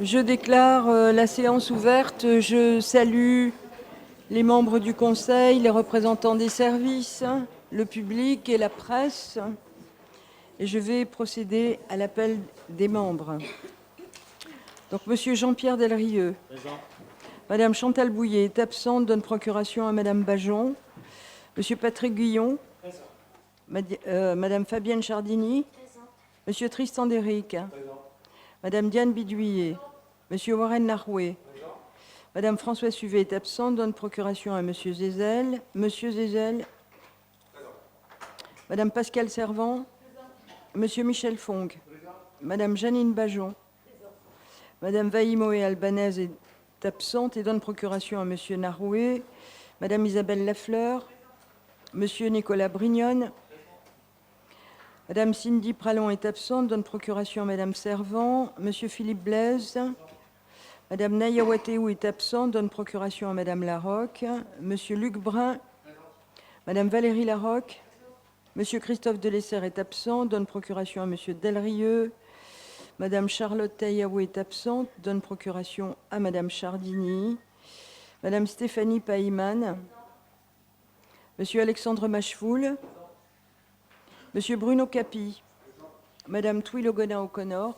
Je déclare la séance ouverte. Je salue les membres du Conseil, les représentants des services, le public et la presse. Et je vais procéder à l'appel des membres. Donc, Monsieur Jean-Pierre Delrieux. Présent. Madame Chantal Bouillet est absente, donne procuration à Madame Bajon. Monsieur Patrick Guillon. Présent. Madame Fabienne Chardini. Présent. Monsieur Tristan Déric. Présent. Madame Diane Bidouillet. Monsieur Warren Larouet. Présent. Madame Françoise Suvet est absente, donne procuration à Monsieur Zézel. Monsieur Zézel. Présent. Madame Pascale Servant. Présent. Monsieur Michel Fonck. Présent. Madame Janine Bajon. Présent. Madame Vaïmoé Albanaise est absente et donne procuration à Monsieur Narouet. Madame Isabelle Lafleur. Monsieur Nicolas Brignone. Madame Cindy Pralon est absente, donne procuration à Madame Servant. Monsieur Philippe Blaise. Madame Naya Wateou est absente, donne procuration à Madame Larocque. Monsieur Luc Brun. Madame Valérie Larocque. Monsieur Christophe Delessert est absent, donne procuration à Monsieur Delrieux. Madame Charlotte Taïaou est absente, donne procuration à Madame Chardini. Madame Stéphanie Païman. Monsieur Alexandre Machefoul. Monsieur Bruno Capi. Madame Twilogona O'Connor.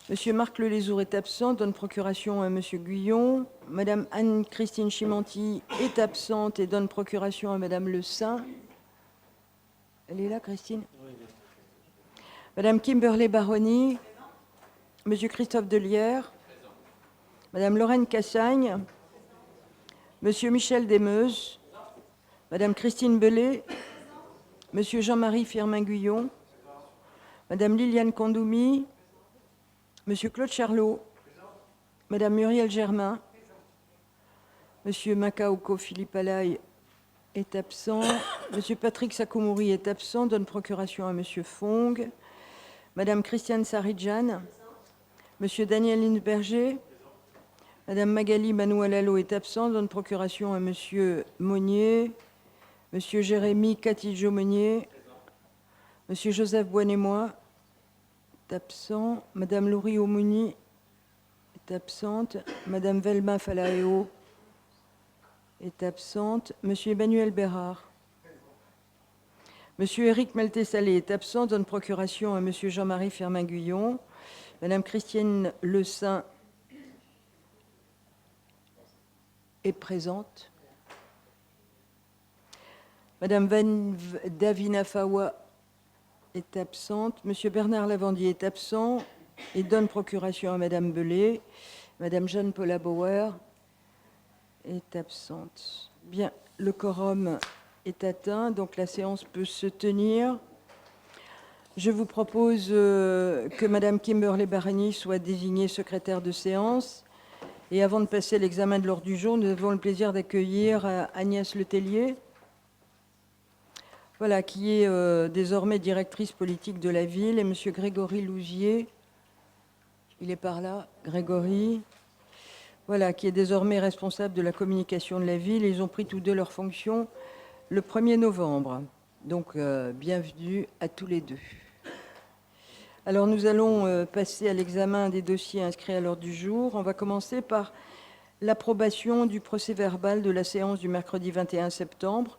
Monsieur Marc Lelézour est absent, donne procuration à Monsieur Guyon. Madame Anne-Christine Chimanti est absente et donne procuration à Madame Le Saint. Elle est là, Christine? Oui. Madame Kimberley Baroni. Monsieur Christophe Delière. Madame Lorraine Cassagne. Monsieur Michel Desmeuses. Madame Christine Bellet. Monsieur Jean-Marie Firmin-Guyon. Madame Liliane Condoumi. Monsieur Claude Charlot. Madame Muriel Germain. Monsieur Makaoko Philippe Alaï est absent. Monsieur Patrick Sakomouri est absent, donne procuration à Monsieur Fong. Madame Christiane Saridjan. Monsieur Daniel Linsberger. Madame Magali Manoualalo est absent, donne procuration à Monsieur Monnier. Monsieur Jérémy Catillo-Monnier. Monsieur Joseph Boinémois est absent. Madame Laurie Aumouni est absente. Madame Velma Falaeo est absente. Monsieur Emmanuel Bérard. Monsieur Éric Melté-Salé est absent, donne procuration à Monsieur Jean-Marie Firmin-Guyon. Madame Christiane Le Saint est présente. Madame Davina Fawa est absente. Monsieur Bernard Lavandier est absent et donne procuration à Madame Belay. Madame Jeanne-Paula Bauer est absente. Bien, le quorum est atteint, donc la séance peut se tenir. Je vous propose que Madame Kimberley Barani soit désignée secrétaire de séance. Et avant de passer à l'examen de l'ordre du jour, nous avons le plaisir d'accueillir Agnès Letellier, voilà, qui est désormais directrice politique de la ville, et Monsieur Grégory Lousier, il est par là, Grégory, voilà, qui est désormais responsable de la communication de la ville. Ils ont pris tous deux leurs fonctions le 1er novembre. Donc, bienvenue à tous les deux. Alors, nous allons passer à l'examen des dossiers inscrits à l'ordre du jour. On va commencer par l'approbation du procès-verbal de la séance du mercredi 21 septembre.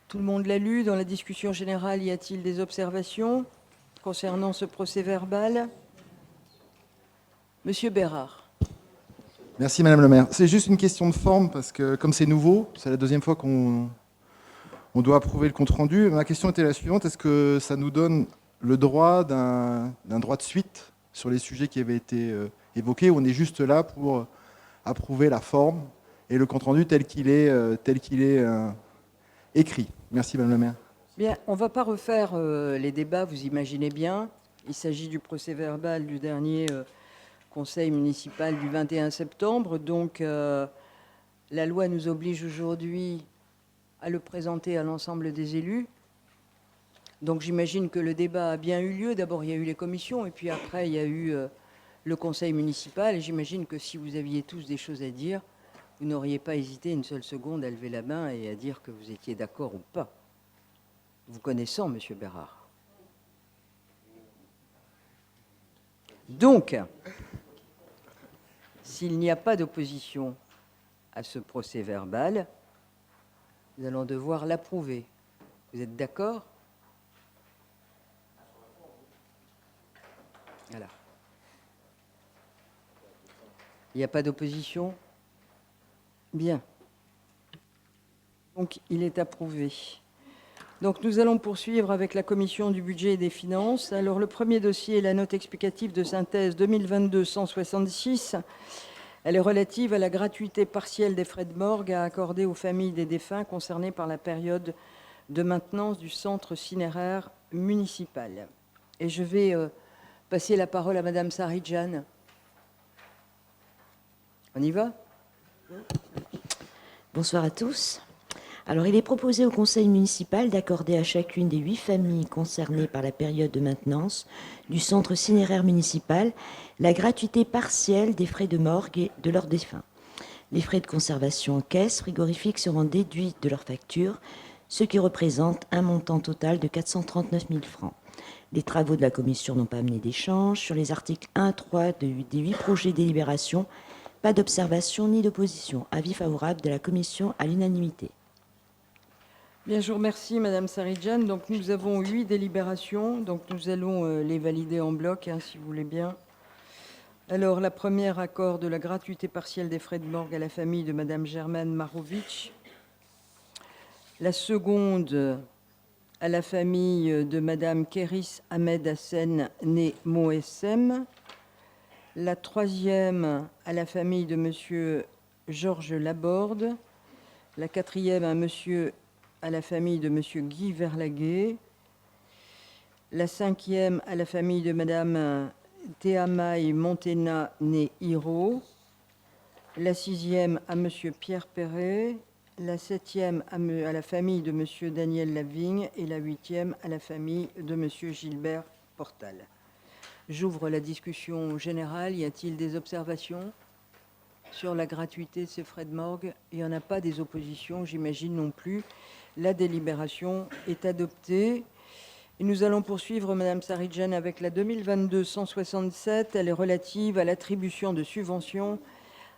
Tout le monde l'a lu. Dans la discussion générale, y a-t-il des observations concernant ce procès-verbal? Monsieur Bérard. Merci Madame le maire. C'est juste une question de forme parce que comme c'est nouveau, c'est la deuxième fois qu'on doit approuver le compte-rendu. Ma question était la suivante: est-ce que ça nous donne le droit d'un droit de suite sur les sujets qui avaient été évoqués, ou on est juste là pour approuver la forme et le compte-rendu tel qu'il est écrit? Merci Madame le maire. Bien, on ne va pas refaire les débats, vous imaginez bien. Il s'agit du procès-verbal du dernier conseil municipal du 21 septembre. Donc, la loi nous oblige aujourd'hui à le présenter à l'ensemble des élus. Donc, j'imagine que le débat a bien eu lieu. D'abord, il y a eu les commissions, et puis après, il y a eu le conseil municipal. Et j'imagine que si vous aviez tous des choses à dire, vous n'auriez pas hésité une seule seconde à lever la main et à dire que vous étiez d'accord ou pas. Vous connaissant, Monsieur Bérard. Donc, s'il n'y a pas d'opposition à ce procès-verbal, nous allons devoir l'approuver. Vous êtes d'accord? Voilà. Il n'y a pas d'opposition? Bien. Donc, il est approuvé. Donc, nous allons poursuivre avec la Commission du budget et des finances. Alors, le premier dossier est la note explicative de synthèse 2022-166. Elle est relative à la gratuité partielle des frais de morgue à accorder aux familles des défunts concernées par la période de maintenance du centre cinéraire municipal. Et je vais passer la parole à Madame Saridjan. On y va? Bonsoir à tous. Alors, il est proposé au conseil municipal d'accorder à chacune des 8 familles concernées par la période de maintenance du centre cinéraire municipal la gratuité partielle des frais de morgue et de leurs défunts. Les frais de conservation en caisse frigorifique seront déduits de leur facture, ce qui représente un montant total de 439 000 francs. Les travaux de la commission n'ont pas amené d'échange. Sur les articles 1 à 3 des 8 projets de délibération, pas d'observation ni d'opposition. Avis favorable de la commission à l'unanimité. Bien, je vous remercie, Madame Saridjan. Donc, nous avons 8 délibérations. Donc, nous allons les valider en bloc, si vous voulez bien. Alors, la première accorde la gratuité partielle des frais de morgue à la famille de Madame Germaine Marovic. La seconde, à la famille de Madame Kéris Ahmed Hassen, née Moessem. La troisième, à la famille de Monsieur Georges Laborde. La quatrième, à la famille de Monsieur Guy Verlaguet. La cinquième, à la famille de Madame Théamaï Montena, née Hiro. La sixième, à Monsieur Pierre Perret. La septième, à la famille de Monsieur Daniel Lavigne. Et la huitième, à la famille de Monsieur Gilbert Portal. J'ouvre la discussion générale. Y a-t-il des observations sur la gratuité de ces frais de morgue? Il n'y en a pas. Des oppositions, j'imagine non plus. La délibération est adoptée. Et nous allons poursuivre, Madame Saridjan, avec la 2022-167. Elle est relative à l'attribution de subventions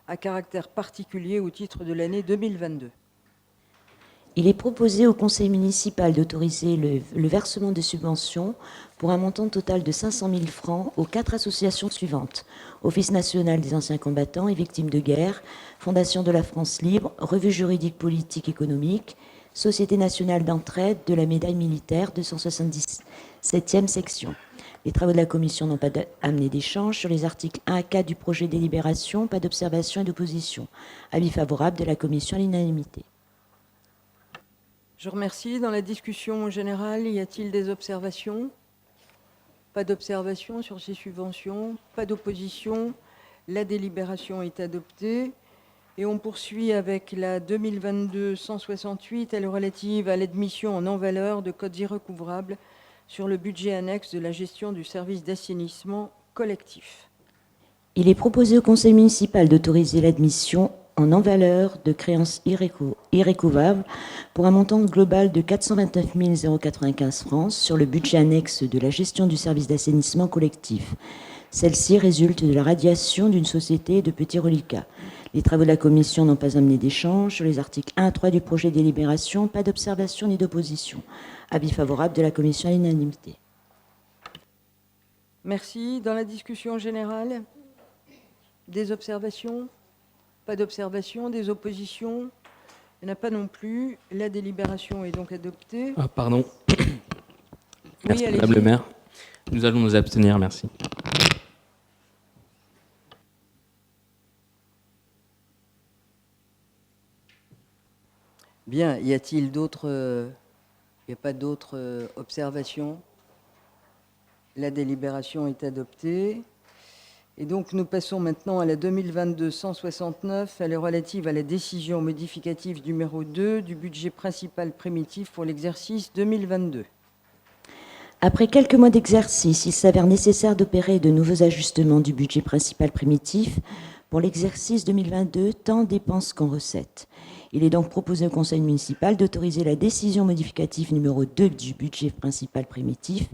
à caractère particulier au titre de l'année 2022. Il est proposé au conseil municipal d'autoriser le versement de subventions pour un montant total de 500 000 francs aux 4 associations suivantes: Office national des anciens combattants et victimes de guerre, Fondation de la France libre, Revue juridique politique économique, Société nationale d'entraide de la médaille militaire 277e section. Les travaux de la commission n'ont pas amené d'échange. Sur les articles 1 à 4 du projet de délibération, pas d'observation et d'opposition. Avis favorable de la commission à l'unanimité. Je vous remercie. Dans la discussion générale, y a-t-il des observations? Pas d'observation sur ces subventions, pas d'opposition. La délibération est adoptée. Et on poursuit avec la 2022-168, elle est relative à l'admission en non-valeur de codes irrecouvrables sur le budget annexe de la gestion du service d'assainissement collectif. Il est proposé au conseil municipal d'autoriser l'admission en non-valeur de créances irrécouvrables pour un montant global de 429 095 francs sur le budget annexe de la gestion du service d'assainissement collectif. Celle-ci résulte de la radiation d'une société de petits reliquats. Les travaux de la commission n'ont pas amené d'échange. Sur les articles 1 à 3 du projet de délibération, pas d'observation ni d'opposition. Avis favorable de la commission à l'unanimité. Merci. Dans la discussion générale, des observations? Pas d'observation, des oppositions? Il n'y en a pas non plus. La délibération est donc adoptée. Ah, pardon. Merci, Oui, Madame le maire. Nous allons nous abstenir, merci. Bien, y a-t-il d'autres... Il n'y a pas d'autres observations? La délibération est adoptée. Et donc, nous passons maintenant à la 2022-169. Elle est relative à la décision modificative numéro 2 du budget principal primitif pour l'exercice 2022. Après quelques mois d'exercice, il s'avère nécessaire d'opérer de nouveaux ajustements du budget principal primitif pour l'exercice 2022, tant dépenses qu'en recettes. Il est donc proposé au conseil municipal d'autoriser la décision modificative numéro 2 du budget principal primitif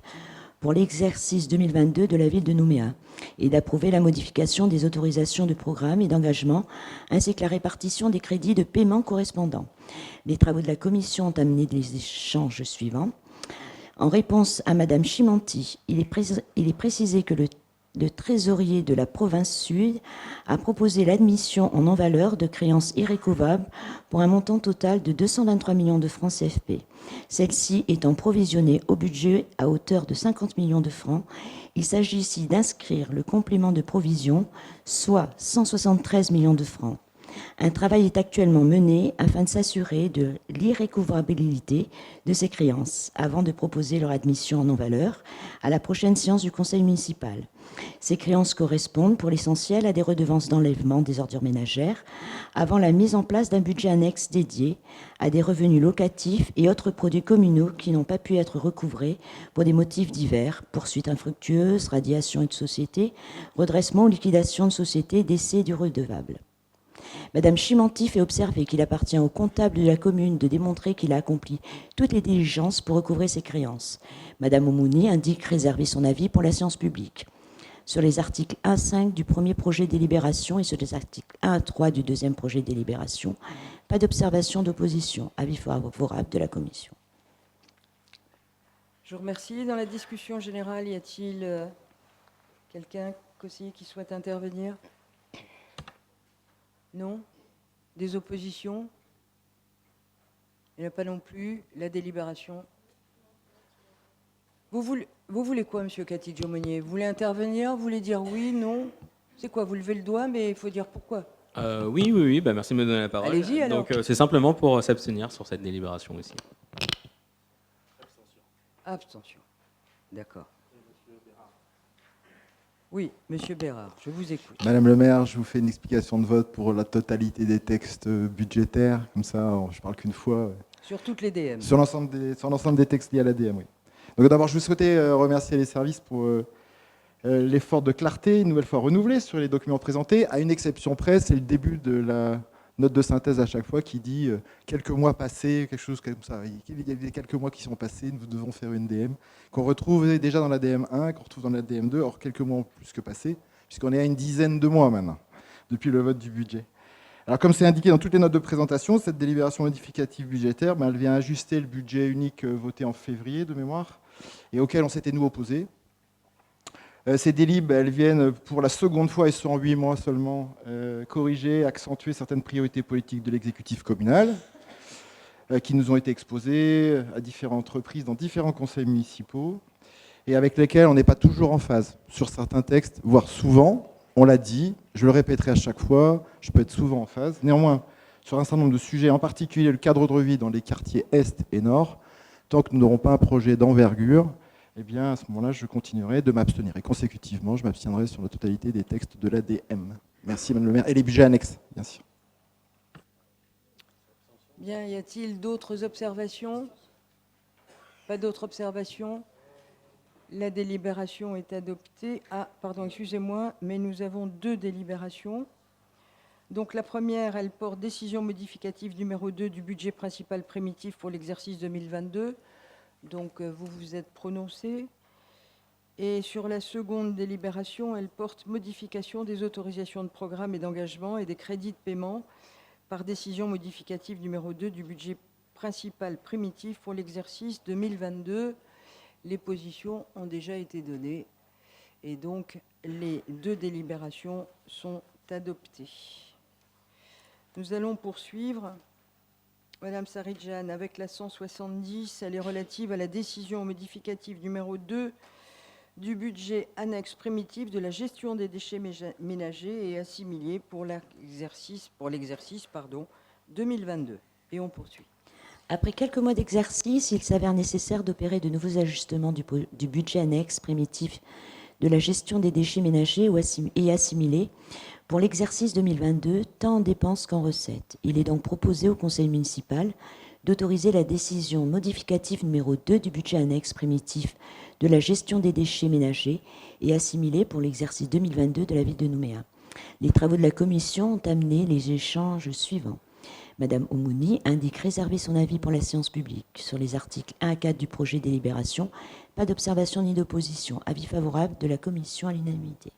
pour l'exercice 2022 de la ville de Nouméa et d'approuver la modification des autorisations de programme et d'engagement ainsi que la répartition des crédits de paiement correspondants. Les travaux de la commission ont amené les échanges suivants. En réponse à Madame Chimanti, il est précisé que le trésorier de la province sud a proposé l'admission en non-valeur de créances irrécovables pour un montant total de 223 millions de francs CFP. Celle-ci étant provisionnée au budget à hauteur de 50 millions de francs, il s'agit ici d'inscrire le complément de provision, soit 173 millions de francs. Un travail est actuellement mené afin de s'assurer de l'irrécouvrabilité de ces créances avant de proposer leur admission en non-valeur à la prochaine séance du conseil municipal. Ces créances correspondent pour l'essentiel à des redevances d'enlèvement des ordures ménagères avant la mise en place d'un budget annexe dédié à des revenus locatifs et autres produits communaux qui n'ont pas pu être recouvrés pour des motifs divers, poursuites infructueuses, radiation de société, redressement ou liquidation de société, décès du redevable. Madame Chimanti fait observer qu'il appartient au comptable de la commune de démontrer qu'il a accompli toutes les diligences pour recouvrer ses créances. Madame Omouni indique réserver son avis pour la séance publique. Sur les articles 1 à 5 du premier projet de délibération et sur les articles 1 à 3 du deuxième projet de délibération, pas d'observation d'opposition. Avis favorable de la commission. Je vous remercie. Dans la discussion générale, y a-t-il quelqu'un aussi qui souhaite intervenir? Non? Des oppositions? Il n'y en a pas non plus. La délibération. Vous voulez quoi, monsieur Catiggio-Monnier? Vous voulez intervenir? Vous voulez dire oui, non? C'est quoi? Vous levez le doigt, mais il faut dire pourquoi. Oui, bah, merci de me donner la parole. Allez-y, alors. Donc, c'est simplement pour s'abstenir sur cette délibération aussi. Abstention. D'accord. Oui, monsieur Bérard, je vous écoute. Madame le maire, je vous fais une explication de vote pour la totalité des textes budgétaires. Comme ça, je parle qu'une fois. Sur toutes les DM. Sur l'ensemble des textes liés à l'ADM, oui. Donc d'abord, je souhaitais remercier les services pour l'effort de clarté, une nouvelle fois renouvelé sur les documents présentés. À une exception près, c'est le début de la note de synthèse à chaque fois qui dit quelques mois passés, quelque chose comme ça. Il y a quelques mois qui sont passés, nous devons faire une DM, qu'on retrouve déjà dans la DM1, qu'on retrouve dans la DM2, or quelques mois en plus que passés, puisqu'on est à une dizaine de mois maintenant, depuis le vote du budget. Alors comme c'est indiqué dans toutes les notes de présentation, cette délibération modificative budgétaire, elle vient ajuster le budget unique voté en février de mémoire, et auquel on s'était nous opposés. Ces délibes, elles viennent pour la seconde fois et sur 8 mois seulement corriger, accentuer certaines priorités politiques de l'exécutif communal qui nous ont été exposées à différentes reprises dans différents conseils municipaux et avec lesquels on n'est pas toujours en phase sur certains textes, voire souvent, on l'a dit, je le répéterai à chaque fois, je peux être souvent en phase. Néanmoins, sur un certain nombre de sujets, en particulier le cadre de vie dans les quartiers Est et Nord, tant que nous n'aurons pas un projet d'envergure, eh bien, à ce moment-là, je continuerai de m'abstenir. Et consécutivement, je m'abstiendrai sur la totalité des textes de l'ADM. Merci, Madame le maire. Et les budgets annexes, bien sûr. Bien, y a-t-il d'autres observations? Pas d'autres observations? La délibération est adoptée. Ah, pardon, excusez-moi, mais nous avons deux délibérations. Donc la première, elle porte décision modificative numéro 2 du budget principal primitif pour l'exercice 2022. Donc, vous vous êtes prononcé. Et sur la seconde délibération, elle porte modification des autorisations de programme et d'engagement et des crédits de paiement par décision modificative numéro 2 du budget principal primitif pour l'exercice 2022. Les positions ont déjà été données. Et donc, les deux délibérations sont adoptées. Nous allons poursuivre. Madame Saridjan, avec la 170, elle est relative à la décision modificative numéro 2 du budget annexe primitif de la gestion des déchets ménagers et assimilés pour l'exercice 2022. Et on poursuit. Après quelques mois d'exercice, il s'avère nécessaire d'opérer de nouveaux ajustements du budget annexe primitif de la gestion des déchets ménagers et assimilés pour l'exercice 2022, tant en dépenses qu'en recettes. Il est donc proposé au Conseil municipal d'autoriser la décision modificative numéro 2 du budget annexe primitif de la gestion des déchets ménagers et assimilés pour l'exercice 2022 de la ville de Nouméa. Les travaux de la commission ont amené les échanges suivants. Madame Oumouni indique réserver son avis pour la séance publique. Sur les articles 1 à 4 du projet de délibération, pas d'observation ni d'opposition. Avis favorable de la commission à l'unanimité.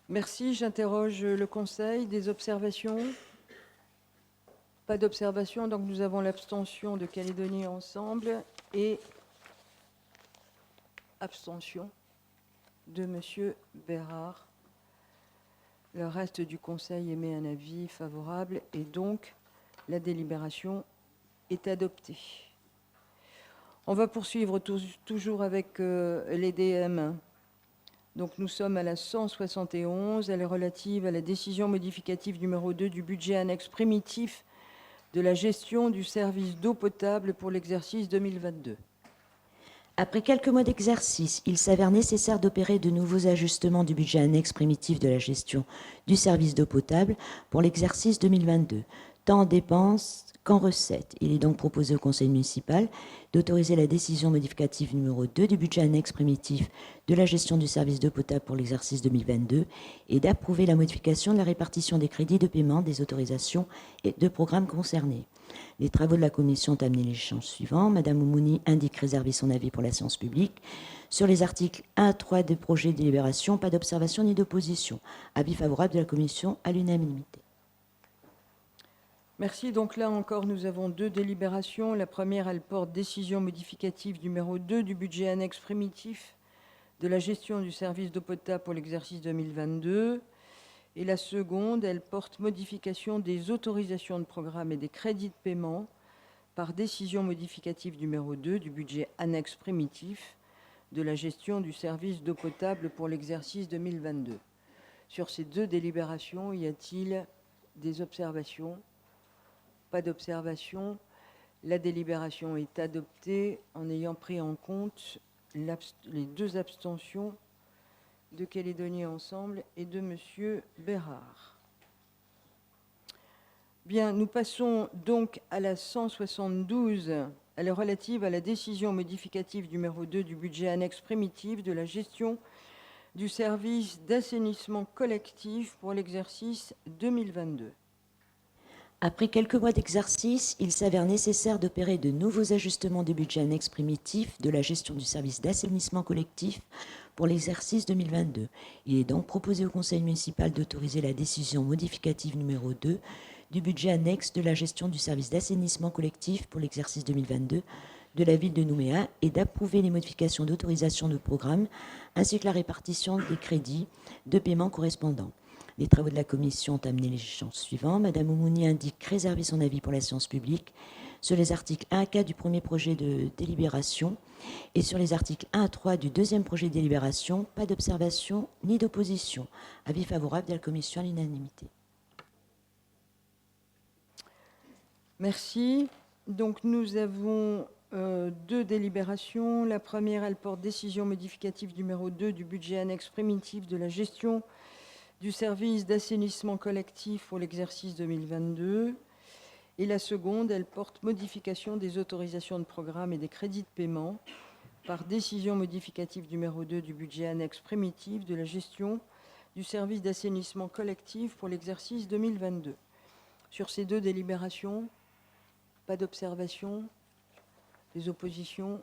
Merci. J'interroge le Conseil. Des observations? Pas d'observation, donc nous avons l'abstention de Calédonie Ensemble et abstention de Monsieur Bérard. Le reste du Conseil émet un avis favorable et donc la délibération est adoptée. On va poursuivre toujours avec l'EDM. Donc nous sommes à la 171, elle est relative à la décision modificative numéro 2 du budget annexe primitif de la gestion du service d'eau potable pour l'exercice 2022. Après quelques mois d'exercice, il s'avère nécessaire d'opérer de nouveaux ajustements du budget annexe primitif de la gestion du service d'eau potable pour l'exercice 2022, tant en dépenses qu'en recettes. Il est donc proposé au Conseil municipal d'autoriser la décision modificative numéro 2 du budget annexe primitif de la gestion du service d'eau potable pour l'exercice 2022 et d'approuver la modification de la répartition des crédits de paiement des autorisations et de programmes concernés. Les travaux de la commission ont amené l'échange suivant. Madame Oumouni indique réserver son avis pour la séance publique. Sur les articles 1 à 3 des projets de délibération, pas d'observation ni d'opposition. Avis favorable de la commission à l'unanimité. Merci. Donc là encore, nous avons deux délibérations. La première, elle porte décision modificative numéro 2 du budget annexe primitif de la gestion du service d'eau potable pour l'exercice 2022. Et la seconde, elle porte modification des autorisations de programme et des crédits de paiement par décision modificative numéro 2 du budget annexe primitif de la gestion du service d'eau potable pour l'exercice 2022. Sur ces deux délibérations, y a-t-il des observations? Pas d'observation. La délibération est adoptée en ayant pris en compte les deux abstentions de Calédonie Ensemble et de Monsieur Bérard. Bien, nous passons donc à la 172. Elle est relative à la décision modificative numéro 2 du budget annexe primitif de la gestion du service d'assainissement collectif pour l'exercice 2022. Après quelques mois d'exercice, il s'avère nécessaire d'opérer de nouveaux ajustements du budget annexe primitif de la gestion du service d'assainissement collectif pour l'exercice 2022. Il est donc proposé au Conseil municipal d'autoriser la décision modificative numéro 2 du budget annexe de la gestion du service d'assainissement collectif pour l'exercice 2022 de la ville de Nouméa et d'approuver les modifications d'autorisation de programme ainsi que la répartition des crédits de paiement correspondants. Les travaux de la commission ont amené les échanges suivants. Madame Oumouni indique réserver son avis pour la séance publique sur les articles 1 à 4 du premier projet de délibération et sur les articles 1 à 3 du deuxième projet de délibération. Pas d'observation ni d'opposition. Avis favorable de la commission à l'unanimité. Merci. Donc nous avons deux délibérations. La première, elle porte décision modificative numéro 2 du budget annexe primitif de la gestion du service d'assainissement collectif pour l'exercice 2022. Et la seconde, elle porte modification des autorisations de programme et des crédits de paiement par décision modificative numéro 2 du budget annexe primitif de la gestion du service d'assainissement collectif pour l'exercice 2022. Sur ces deux délibérations, pas d'observation, des oppositions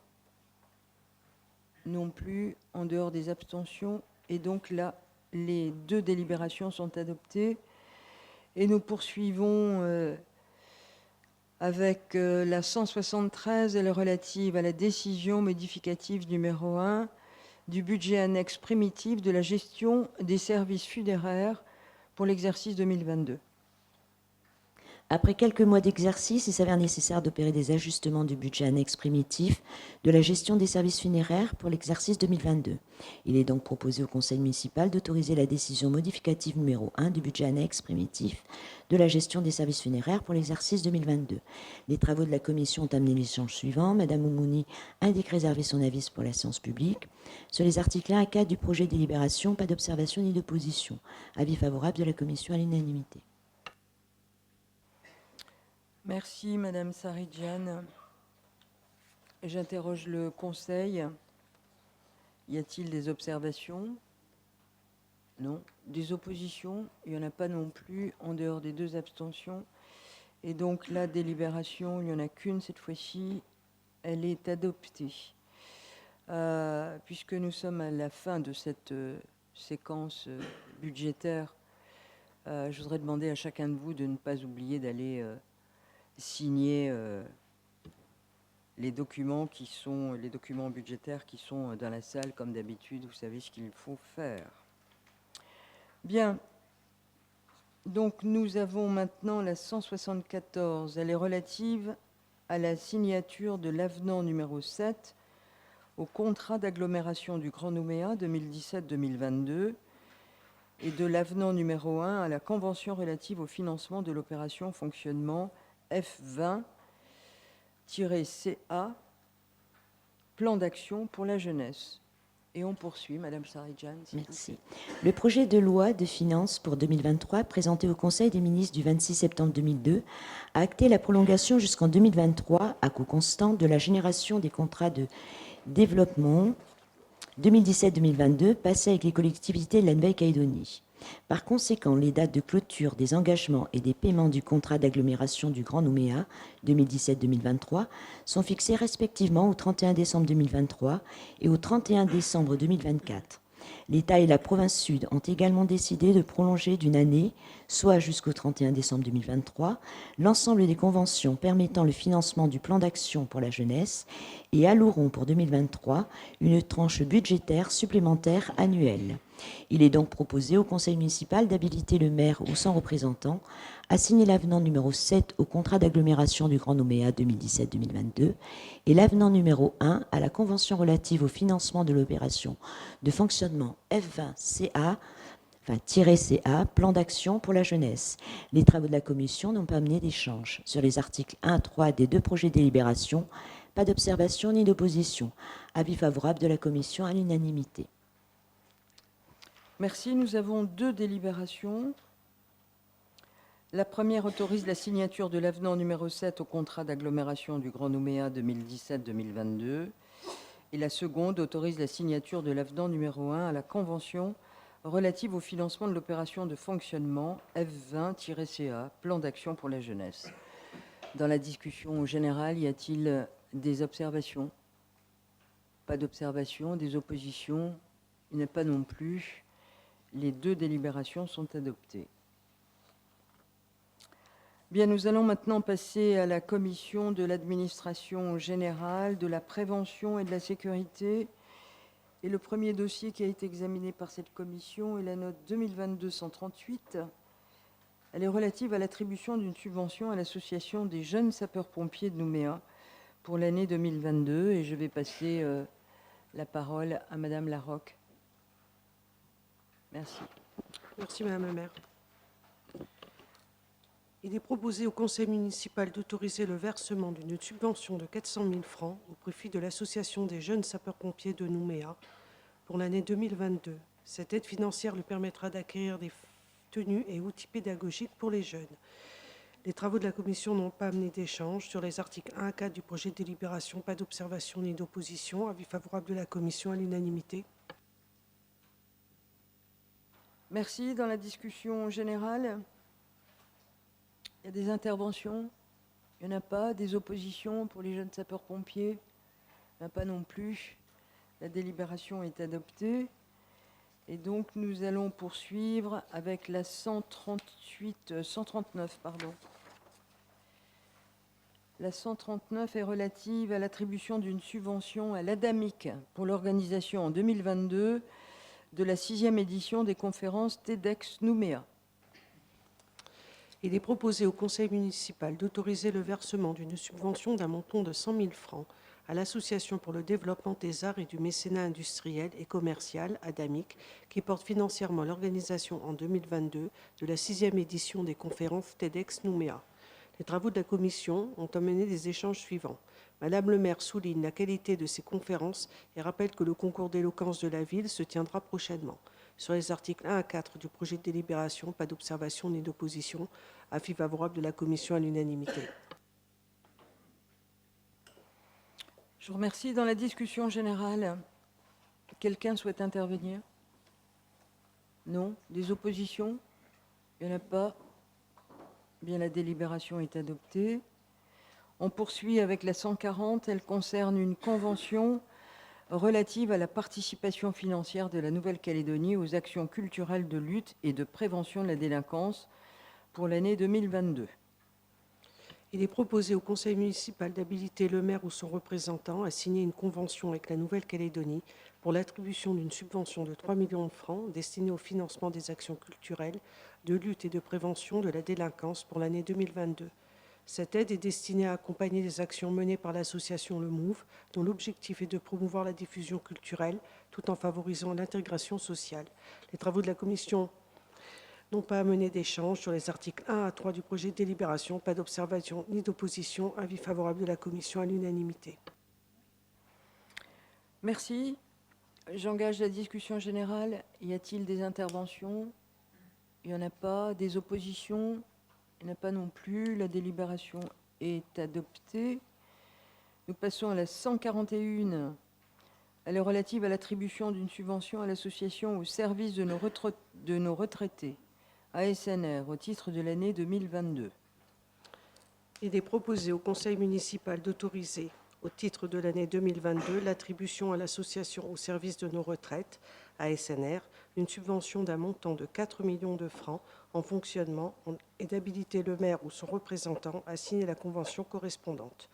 non plus, en dehors des abstentions, et donc là, les deux délibérations sont adoptées. Et nous poursuivons avec la 173, elle est relative à la décision modificative numéro 1 du budget annexe primitif de la gestion des services funéraires pour l'exercice 2022. Après quelques mois d'exercice, il s'avère nécessaire d'opérer des ajustements du budget annexe primitif de la gestion des services funéraires pour l'exercice 2022. Il est donc proposé au Conseil municipal d'autoriser la décision modificative numéro 1 du budget annexe primitif de la gestion des services funéraires pour l'exercice 2022. Les travaux de la commission ont amené l'échange suivant. Madame Oumouni indique réserver son avis pour la séance publique. Sur les articles 1 à 4 du projet de délibération, pas d'observation ni d'opposition. Avis favorable de la commission à l'unanimité. Merci, Madame Saridjian. J'interroge le Conseil. Y a-t-il des observations? Non. Des oppositions? Il n'y en a pas non plus, en dehors des 2 abstentions. Et donc, la délibération, il n'y en a qu'une cette fois-ci, elle est adoptée. Puisque nous sommes à la fin de cette séquence budgétaire, je voudrais demander à chacun de vous de ne pas oublier d'aller signer les documents budgétaires qui sont dans la salle, comme d'habitude. Vous savez ce qu'il faut faire. Bien. Donc, nous avons maintenant la 174. Elle est relative à la signature de l'avenant numéro 7 au contrat d'agglomération du Grand Nouméa 2017-2022 et de l'avenant numéro 1 à la convention relative au financement de l'opération fonctionnement F20-CA, plan d'action pour la jeunesse. Et on poursuit, Madame Saridjan. Merci. Le projet de loi de finances pour 2023, présenté au Conseil des ministres du 26 septembre 2002, a acté la prolongation jusqu'en 2023, à coût constant, de la génération des contrats de développement 2017-2022 passés avec les collectivités de la Nouvelle-Calédonie. Par conséquent, les dates de clôture des engagements et des paiements du contrat d'agglomération du Grand Nouméa 2017-2023 sont fixées respectivement au 31 décembre 2023 et au 31 décembre 2024. L'État et la province sud ont également décidé de prolonger d'une année, soit jusqu'au 31 décembre 2023, l'ensemble des conventions permettant le financement du plan d'action pour la jeunesse et alloueront pour 2023 une tranche budgétaire supplémentaire annuelle. Il est donc proposé au conseil municipal d'habiliter le maire ou son représentant à signer l'avenant numéro 7 au contrat d'agglomération du Grand Nouméa 2017-2022 et l'avenant numéro 1 à la convention relative au financement de l'opération de fonctionnement F20-CA, plan d'action pour la jeunesse. Les travaux de la commission n'ont pas amené d'échange. Sur les articles 1 à 3 des 2 projets de délibération, pas d'observation ni d'opposition. Avis favorable de la commission à l'unanimité. Merci. Nous avons 2 délibérations. La première autorise la signature de l'avenant numéro 7 au contrat d'agglomération du Grand Nouméa 2017-2022 et la seconde autorise la signature de l'avenant numéro 1 à la convention relative au financement de l'opération de fonctionnement F20-CA, plan d'action pour la jeunesse. Dans la discussion générale, y a-t-il des observations? Pas d'observations, des oppositions? Il n'y en a pas non plus. Les 2 délibérations sont adoptées. Bien, nous allons maintenant passer à la commission de l'administration générale, de la prévention et de la sécurité. Et le premier dossier qui a été examiné par cette commission est la note 2022-138. Elle est relative à l'attribution d'une subvention à l'association des jeunes sapeurs-pompiers de Nouméa pour l'année 2022. Et je vais passer la parole à Madame Larocque. Merci. Merci Madame la maire. Il est proposé au conseil municipal d'autoriser le versement d'une subvention de 400 000 francs au profit de l'association des jeunes sapeurs-pompiers de Nouméa pour l'année 2022. Cette aide financière lui permettra d'acquérir des tenues et outils pédagogiques pour les jeunes. Les travaux de la commission n'ont pas amené d'échange sur les articles 1 à 4 du projet de délibération. Pas d'observation ni d'opposition. Avis favorable de la commission à l'unanimité. Merci. Dans la discussion générale, il y a des interventions? Il n'y en a pas. Des oppositions pour les jeunes sapeurs-pompiers? Il n'y en a pas non plus. La délibération est adoptée. Et donc, nous allons poursuivre avec la 139. La 139 est relative à l'attribution d'une subvention à l'ADAMIC pour l'organisation en 2022 de la 6e édition des conférences TEDx Nouméa. Il est proposé au conseil municipal d'autoriser le versement d'une subvention d'un montant de 100 000 francs à l'Association pour le développement des arts et du mécénat industriel et commercial, ADAMIC, qui porte financièrement l'organisation en 2022 de la 6e édition des conférences TEDx Nouméa. Les travaux de la commission ont amené des échanges suivants. Madame le maire souligne la qualité de ces conférences et rappelle que le concours d'éloquence de la ville se tiendra prochainement. Sur les articles 1 à 4 du projet de délibération, pas d'observation ni d'opposition. Avis favorable de la commission à l'unanimité. Je vous remercie. Dans la discussion générale, quelqu'un souhaite intervenir? Non. Des oppositions? Il n'y en a pas. Bien, la délibération est adoptée. On poursuit avec la 140. Elle concerne une convention relative à la participation financière de la Nouvelle-Calédonie aux actions culturelles de lutte et de prévention de la délinquance pour l'année 2022. Il est proposé au conseil municipal d'habiliter le maire ou son représentant à signer une convention avec la Nouvelle-Calédonie pour l'attribution d'une subvention de 3 millions de francs destinée au financement des actions culturelles de lutte et de prévention de la délinquance pour l'année 2022. Cette aide est destinée à accompagner les actions menées par l'association Le Move, dont l'objectif est de promouvoir la diffusion culturelle tout en favorisant l'intégration sociale. Les travaux de la commission n'ont pas amené d'échange sur les articles 1 à 3 du projet de délibération. Pas d'observation ni d'opposition. Avis favorable de la commission à l'unanimité. Merci. J'engage la discussion générale. Y a-t-il des interventions? Il n'y en a pas. Des oppositions? Il n'y en a pas non plus. La délibération est adoptée. Nous passons à la 141. Elle est relative à l'attribution d'une subvention à l'association au service de nos retraités, ASNR, au titre de l'année 2022. Il est proposé au conseil municipal d'autoriser, au titre de l'année 2022, l'attribution à l'association au service de nos retraites, ASNR, une subvention d'un montant de 4 millions de francs en fonctionnement et d'habiliter le maire ou son représentant à signer la convention correspondante.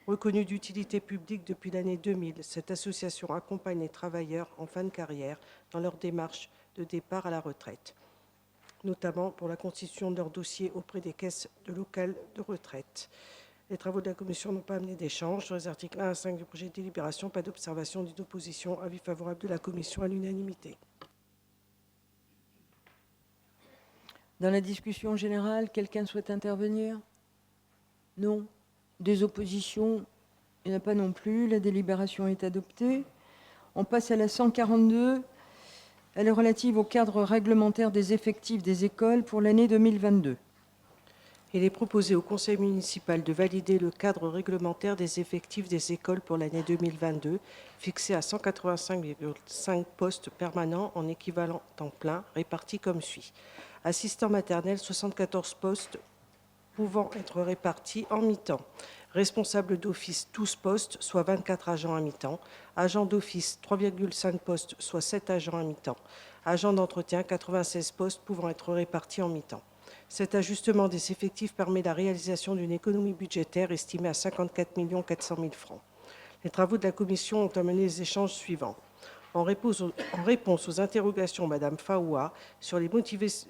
Reconnue d'utilité publique depuis l'année 2000, cette association accompagne les travailleurs en fin de carrière dans leur démarche de départ à la retraite, notamment pour la constitution de leur dossier auprès des caisses de locales de retraite. Les travaux de la commission n'ont pas amené d'échange sur les articles 1 à 5 du projet de délibération. Pas d'observation ni d'opposition. Avis favorable de la commission à l'unanimité. Dans la discussion générale, quelqu'un souhaite intervenir? Non. Des oppositions? Il n'y en a pas non plus. La délibération est adoptée. On passe à la 142. Elle est relative au cadre réglementaire des effectifs des écoles pour l'année 2022. Il est proposé au conseil municipal de valider le cadre réglementaire des effectifs des écoles pour l'année 2022, fixé à 185,5 postes permanents en équivalent temps plein, répartis comme suit. Assistant maternel, 74 postes pouvant être répartis en mi-temps. Responsable d'office, 12 postes, soit 24 agents à mi-temps. Agent d'office, 3,5 postes, soit 7 agents à mi-temps. Agent d'entretien, 96 postes pouvant être répartis en mi-temps. Cet ajustement des effectifs permet la réalisation d'une économie budgétaire estimée à 54 400 000 francs. Les travaux de la commission ont amené les échanges suivants. En réponse aux interrogations de Mme Faoua sur les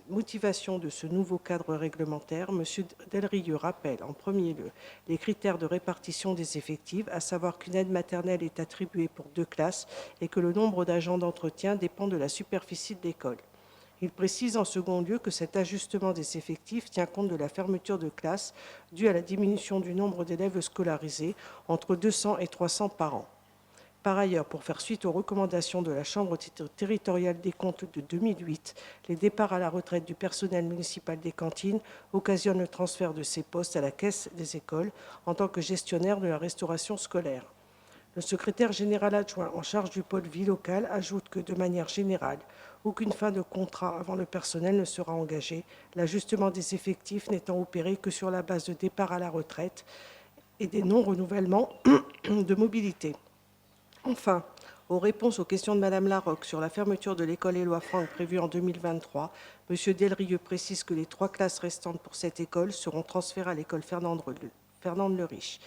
motivations de ce nouveau cadre réglementaire, M. Delrieux rappelle en premier lieu les critères de répartition des effectifs, à savoir qu'une aide maternelle est attribuée pour 2 classes et que le nombre d'agents d'entretien dépend de la superficie de l'école. Il précise en second lieu que cet ajustement des effectifs tient compte de la fermeture de classes due à la diminution du nombre d'élèves scolarisés, entre 200 et 300 par an. Par ailleurs, pour faire suite aux recommandations de la Chambre territoriale des comptes de 2008, les départs à la retraite du personnel municipal des cantines occasionnent le transfert de ces postes à la caisse des écoles en tant que gestionnaire de la restauration scolaire. Le secrétaire général adjoint en charge du pôle vie locale ajoute que, de manière générale, aucune fin de contrat avant le personnel ne sera engagée, l'ajustement des effectifs n'étant opéré que sur la base de départ à la retraite et des non-renouvellements de mobilité. Enfin, aux réponses aux questions de Mme Larocque sur la fermeture de l'école Éloi Franck prévue en 2023, M. Delrieux précise que les 3 classes restantes pour cette école seront transférées à l'école Fernande Le Riche.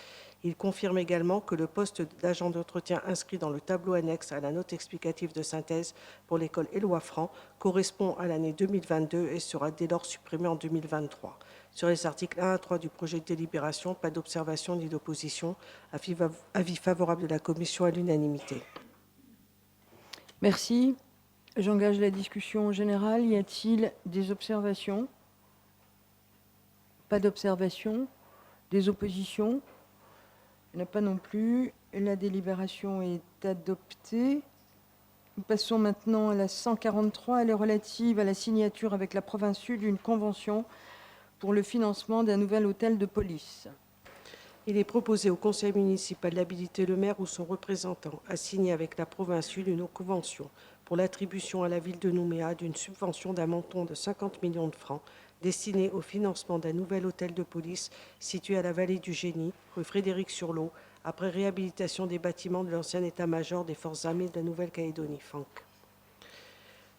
Il confirme également que le poste d'agent d'entretien inscrit dans le tableau annexe à la note explicative de synthèse pour l'école Éloi Franck correspond à l'année 2022 et sera dès lors supprimé en 2023. Sur les articles 1 à 3 du projet de délibération, pas d'observation ni d'opposition. Avis favorable de la commission à l'unanimité. Merci. J'engage la discussion générale. Y a-t-il des observations? Pas d'observation. Des oppositions? Il n'y en a pas non plus. La délibération est adoptée. Nous passons maintenant à la 143. Elle est relative à la signature avec la province Sud d'une convention pour le financement d'un nouvel hôtel de police. Il est proposé au conseil municipal d'habiliter le maire ou son représentant à signer avec la province Sud une convention pour l'attribution à la ville de Nouméa d'une subvention d'un montant de 50 millions de francs destinée au financement d'un nouvel hôtel de police situé à la vallée du Génie, rue Frédéric-sur-Lot, après réhabilitation des bâtiments de l'ancien état-major des forces armées de la Nouvelle-Calédonie, FANC.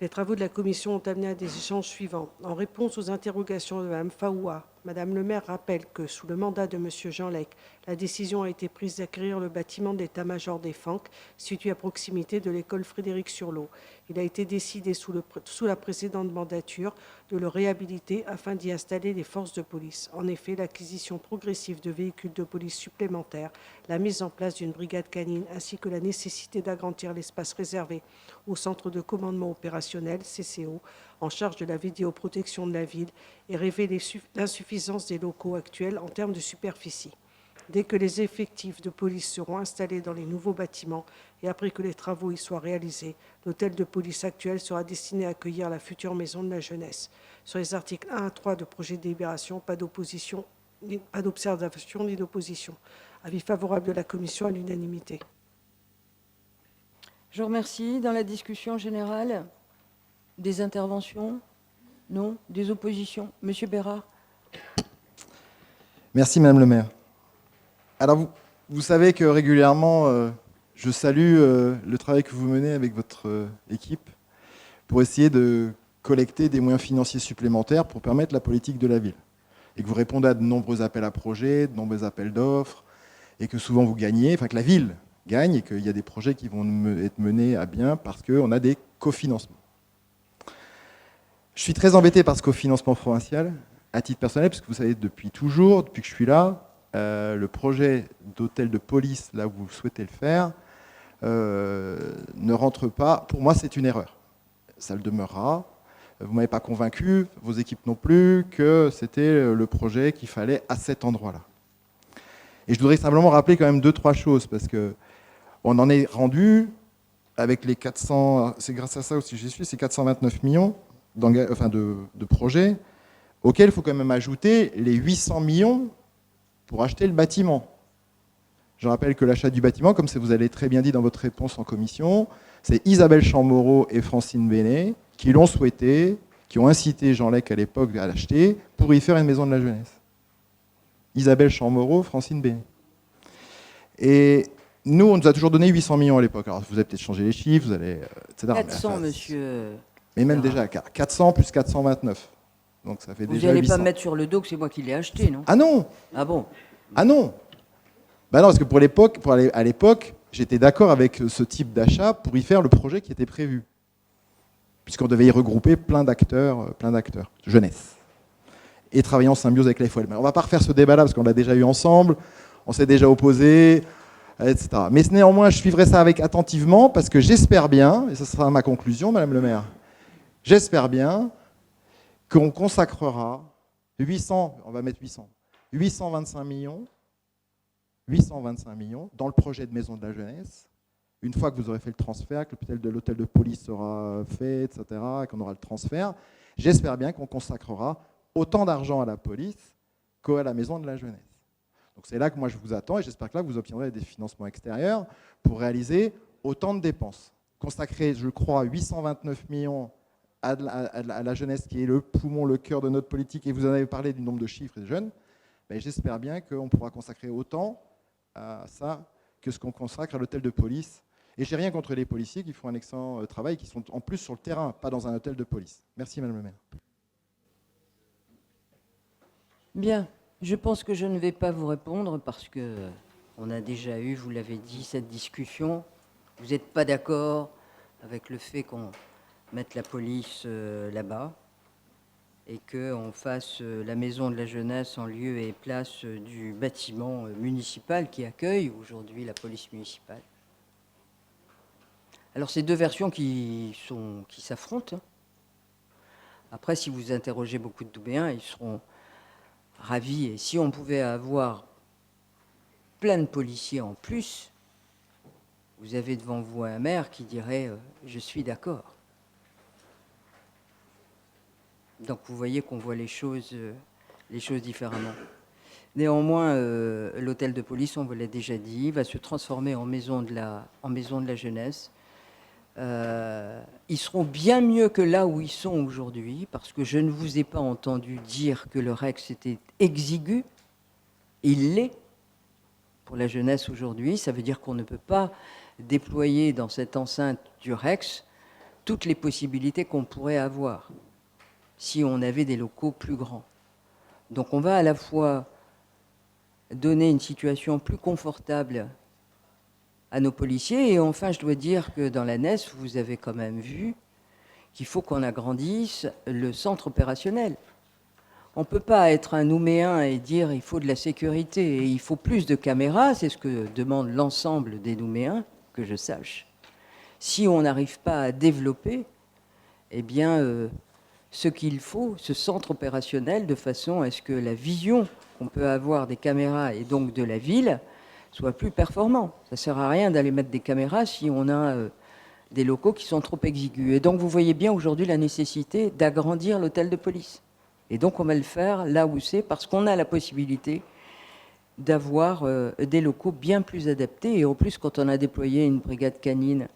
Les travaux de la commission ont amené à des échanges suivants. En réponse aux interrogations de Mme Faoua, Mme le maire rappelle que, sous le mandat de M. Jean Lec, la décision a été prise d'acquérir le bâtiment de l'état-major des FANC, situé à proximité de l'école Frédéric-sur-Lot. Il a été décidé sous la précédente mandature de le réhabiliter afin d'y installer les forces de police. En effet, l'acquisition progressive de véhicules de police supplémentaires, la mise en place d'une brigade canine ainsi que la nécessité d'agrandir l'espace réservé au centre de commandement opérationnel, CCO, en charge de la vidéoprotection de la ville et révèle l'insuffisance des locaux actuels en termes de superficie. Dès que les effectifs de police seront installés dans les nouveaux bâtiments et après que les travaux y soient réalisés, l'hôtel de police actuel sera destiné à accueillir la future maison de la jeunesse. Sur les articles 1 à 3 de projet de délibération, pas d'observation ni d'opposition. Avis favorable de la commission à l'unanimité. Je vous remercie. Dans la discussion générale, des interventions? Non? Des oppositions? Monsieur Bérard? Merci, Madame le maire. Alors, vous savez que régulièrement, je salue le travail que vous menez avec votre équipe pour essayer de collecter des moyens financiers supplémentaires pour permettre la politique de la ville. Et que vous répondez à de nombreux appels à projets, de nombreux appels d'offres, et que souvent vous gagnez, enfin que la ville gagne, et qu'il y a des projets qui vont être menés à bien parce qu'on a des cofinancements. Je suis très embêté par ce cofinancement provincial, à titre personnel, parce que vous savez, depuis toujours, depuis que je suis là, le projet d'hôtel de police, là où vous souhaitez le faire, ne rentre pas. Pour moi, c'est une erreur. Ça le demeurera. Vous ne m'avez pas convaincu, vos équipes non plus, que c'était le projet qu'il fallait à cet endroit-là. Et je voudrais simplement rappeler quand même 2-3 choses, parce qu'on en est rendu avec les 400, c'est grâce à ça aussi j'y suis, c'est 429 millions de projets, auxquels il faut quand même ajouter les 800 millions pour acheter le bâtiment. Je rappelle que l'achat du bâtiment, comme vous avez très bien dit dans votre réponse en commission, c'est Isabelle Chamorro et Francine Bénet qui l'ont souhaité, qui ont incité Jean Lec à l'époque à l'acheter pour y faire une maison de la jeunesse. Isabelle Chamorro, Francine Bénet. Et nous, on nous a toujours donné 800 millions à l'époque. Alors, vous avez peut-être changé les chiffres, vous allez, etc. 400, monsieur. Mais même déjà, 400 plus 429. Donc ça fait Vous déjà n'allez 800. pas mettre sur le dos que c'est moi qui l'ai acheté, non? Ah non! Ah bon? Ah non! Bah non, parce que à l'époque, j'étais d'accord avec ce type d'achat pour y faire le projet qui était prévu. Puisqu'on devait y regrouper plein d'acteurs, jeunesse. Et travailler en symbiose avec la FOL. Mais on ne va pas refaire ce débat-là parce qu'on l'a déjà eu ensemble, on s'est déjà opposés, etc. Mais néanmoins, je suivrai ça avec attentivement parce que j'espère bien, et ce sera ma conclusion, Madame le maire, j'espère bien qu'on consacrera 825 millions dans le projet de maison de la jeunesse, une fois que vous aurez fait le transfert, que l'hôtel de police sera fait, etc., qu'on aura le transfert, j'espère bien qu'on consacrera autant d'argent à la police qu'à la maison de la jeunesse. Donc c'est là que moi je vous attends et j'espère que là vous obtiendrez des financements extérieurs pour réaliser autant de dépenses. Consacrer, je crois, 829 millions à la jeunesse qui est le poumon, le cœur de notre politique, et vous en avez parlé du nombre de chiffres et de jeunes, ben j'espère bien qu'on pourra consacrer autant à ça que ce qu'on consacre à l'hôtel de police. Et je n'ai rien contre les policiers qui font un excellent travail, qui sont en plus sur le terrain, pas dans un hôtel de police. Merci Madame le maire. Bien, je pense que je ne vais pas vous répondre parce que on a déjà eu, vous l'avez dit, cette discussion. Vous n'êtes pas d'accord avec le fait qu'on mette la police là-bas et qu'on fasse la maison de la jeunesse en lieu et place du bâtiment municipal qui accueille aujourd'hui la police municipale. Alors, c'est deux versions qui s'affrontent. Après, si vous interrogez beaucoup de Doubéens, ils seront ravis. Et si on pouvait avoir plein de policiers en plus, vous avez devant vous un maire qui dirait « je suis d'accord ». Donc vous voyez qu'on voit les choses différemment. Néanmoins, l'hôtel de police, on vous l'a déjà dit, va se transformer en maison de la jeunesse. Ils seront bien mieux que là où ils sont aujourd'hui, parce que je ne vous ai pas entendu dire que le REX était exigu. Il l'est pour la jeunesse aujourd'hui. Ça veut dire qu'on ne peut pas déployer dans cette enceinte du REX toutes les possibilités qu'on pourrait avoir si on avait des locaux plus grands. Donc on va à la fois donner une situation plus confortable à nos policiers, et enfin je dois dire que dans la NES, vous avez quand même vu qu'il faut qu'on agrandisse le centre opérationnel. On ne peut pas être un Nouméen et dire il faut de la sécurité et il faut plus de caméras, c'est ce que demande l'ensemble des Nouméens, que je sache. Si on n'arrive pas à développer, eh bien, ce qu'il faut, ce centre opérationnel, de façon à ce que la vision qu'on peut avoir des caméras et donc de la ville soit plus performant. Ça ne sert à rien d'aller mettre des caméras si on a des locaux qui sont trop exigus. Et donc vous voyez bien aujourd'hui la nécessité d'agrandir l'hôtel de police. Et donc on va le faire là où c'est, parce qu'on a la possibilité d'avoir des locaux bien plus adaptés. Et en plus, quand on a déployé une brigade canine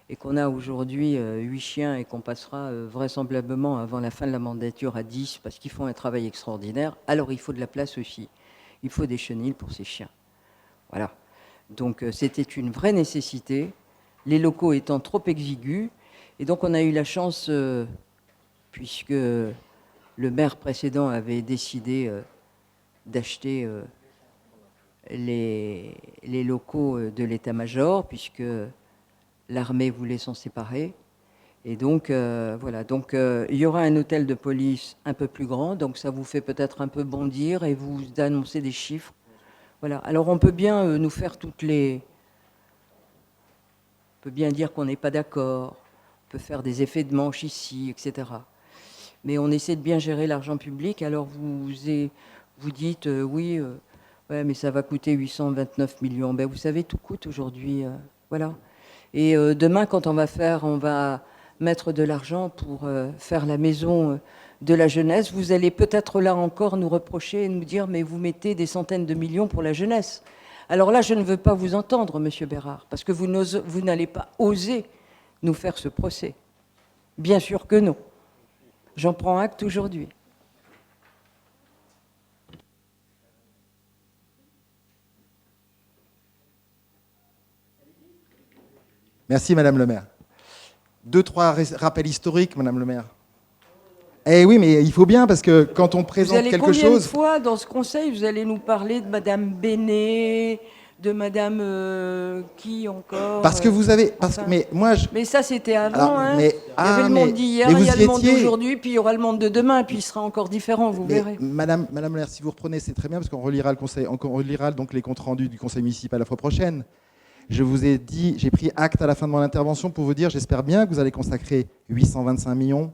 et qu'on a aujourd'hui 8 chiens et qu'on passera vraisemblablement avant la fin de la mandature à 10 parce qu'ils font un travail extraordinaire, alors il faut de la place aussi. Il faut des chenilles pour ces chiens. Voilà. Donc c'était une vraie nécessité, les locaux étant trop exigus. Et donc on a eu la chance, puisque le maire précédent avait décidé d'acheter les locaux de l'état-major, puisque l'armée voulait s'en séparer. Et donc, voilà. Donc, il y aura un hôtel de police un peu plus grand. Donc, ça vous fait peut-être un peu bondir et vous annoncer des chiffres. Voilà. Alors, on peut bien nous faire toutes les... On peut bien dire qu'on n'est pas d'accord. On peut faire des effets de manche ici, etc. Mais on essaie de bien gérer l'argent public. Alors, vous dites, oui, ouais, mais ça va coûter 829 millions. Ben, vous savez, tout coûte aujourd'hui. Voilà. Et demain, quand on va mettre de l'argent pour faire la maison de la jeunesse, vous allez peut-être là encore nous reprocher et nous dire « mais vous mettez des centaines de millions pour la jeunesse ». Alors là, je ne veux pas vous entendre, Monsieur Bérard, parce que vous n'allez pas oser nous faire ce procès. Bien sûr que non. J'en prends acte aujourd'hui. Merci, Madame le maire. 2-3 rappels historiques, Madame le maire. Eh oui, mais il faut bien, parce que quand on présente quelque Combien de chose... fois dans ce conseil, vous allez nous parler de Madame Bénet, de Madame qui encore Parce que vous avez... enfin, moi, mais ça, c'était avant. Alors, hein. mais- il y avait le mais- monde d'hier, mais il y a vous le y monde étiez. d'aujourd'hui, puis il y aura le monde de demain, et puis il sera encore différent, vous verrez. Madame le maire, si vous reprenez, c'est très bien, parce qu'on relira donc les comptes rendus du conseil municipal la fois prochaine. Je vous ai dit, j'ai pris acte à la fin de mon intervention pour vous dire, j'espère bien que vous allez consacrer 825 millions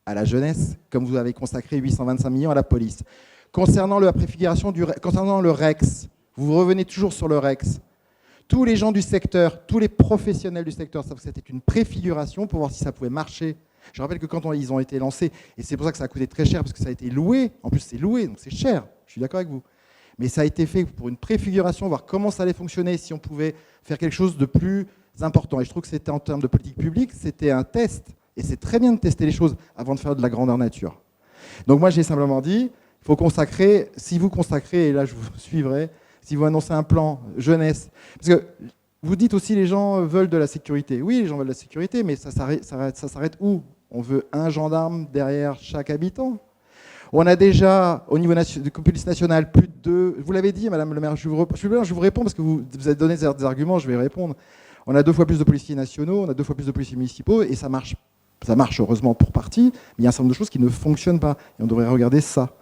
à la jeunesse, comme vous avez consacré 825 millions à la police. Concernant la préfiguration concernant le REX, vous revenez toujours sur le REX. Tous les gens du secteur, tous les professionnels du secteur savent que c'était une préfiguration pour voir si ça pouvait marcher. Je rappelle que quand ils ont été lancés, et c'est pour ça que ça a coûté très cher, parce que ça a été loué, en plus c'est loué, donc c'est cher, je suis d'accord avec vous. Mais ça a été fait pour une préfiguration, voir comment ça allait fonctionner, si on pouvait faire quelque chose de plus important. Et je trouve que c'était, en termes de politique publique, c'était un test. Et c'est très bien de tester les choses avant de faire de la grandeur nature. Donc moi, j'ai simplement dit, il faut consacrer, si vous consacrez, et là je vous suivrai, si vous annoncez un plan jeunesse, parce que vous dites aussi les gens veulent de la sécurité. Oui, les gens veulent de la sécurité, mais ça s'arrête où? On veut un gendarme derrière chaque habitant. On a déjà, au niveau de police nationale, plus de 2... Vous l'avez dit, Madame le maire, je vous réponds parce que vous avez donné des arguments, je vais répondre. On a 2 fois plus de policiers nationaux, on a 2 fois plus de policiers municipaux, et ça marche heureusement pour partie, mais il y a un certain nombre de choses qui ne fonctionnent pas, et on devrait regarder ça.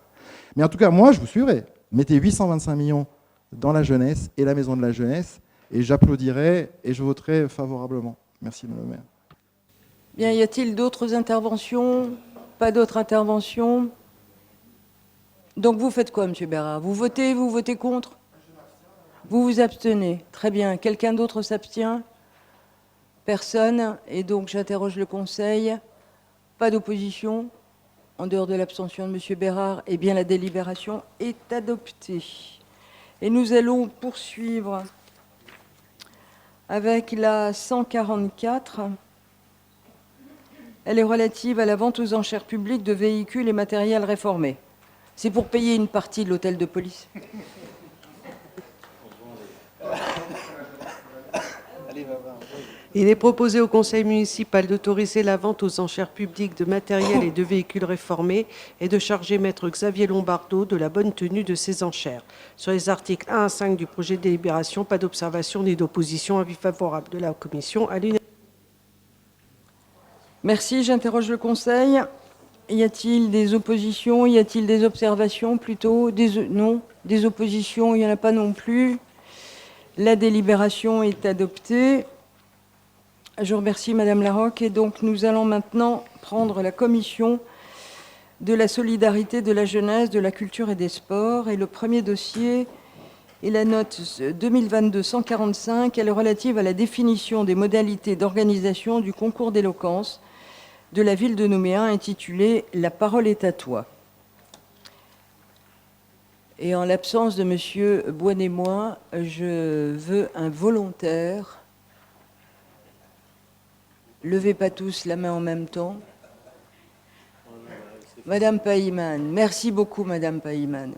Mais en tout cas, moi, je vous suivrai. Mettez 825 millions dans la jeunesse et la maison de la jeunesse, et j'applaudirai et je voterai favorablement. Merci, Madame le maire. Bien, y a-t-il d'autres interventions? Pas d'autres interventions? Donc vous faites quoi, Monsieur Bérard? Vous votez contre? Vous vous abstenez. Très bien. Quelqu'un d'autre s'abstient? Personne. Et donc j'interroge le Conseil. Pas d'opposition? En dehors de l'abstention de Monsieur Bérard, eh bien la délibération est adoptée. Et nous allons poursuivre avec la 144. Elle est relative à la vente aux enchères publiques de véhicules et matériels réformés. C'est pour payer une partie de l'hôtel de police. Il est proposé au conseil municipal d'autoriser la vente aux enchères publiques de matériel et de véhicules réformés et de charger maître Xavier Lombardo de la bonne tenue de ces enchères. Sur les articles 1 à 5 du projet de délibération, pas d'observation ni d'opposition. Avis favorable de la commission à l'unanimité. Merci, j'interroge le Conseil. Y a-t-il des oppositions? Y a-t-il des observations plutôt? Non. Des oppositions? Il n'y en a pas non plus. La délibération est adoptée. Je remercie Madame Larocque. Et donc, nous allons maintenant prendre la commission de la solidarité, de la jeunesse, de la culture et des sports. Et le premier dossier est la note 2022-145. Elle est relative à la définition des modalités d'organisation du concours d'éloquence de la ville de Nouméa, intitulée « La parole est à toi ». Et en l'absence de Monsieur Boisnémois, je veux un volontaire. Levez pas tous la main en même temps. Madame Païman, merci beaucoup Madame Païman.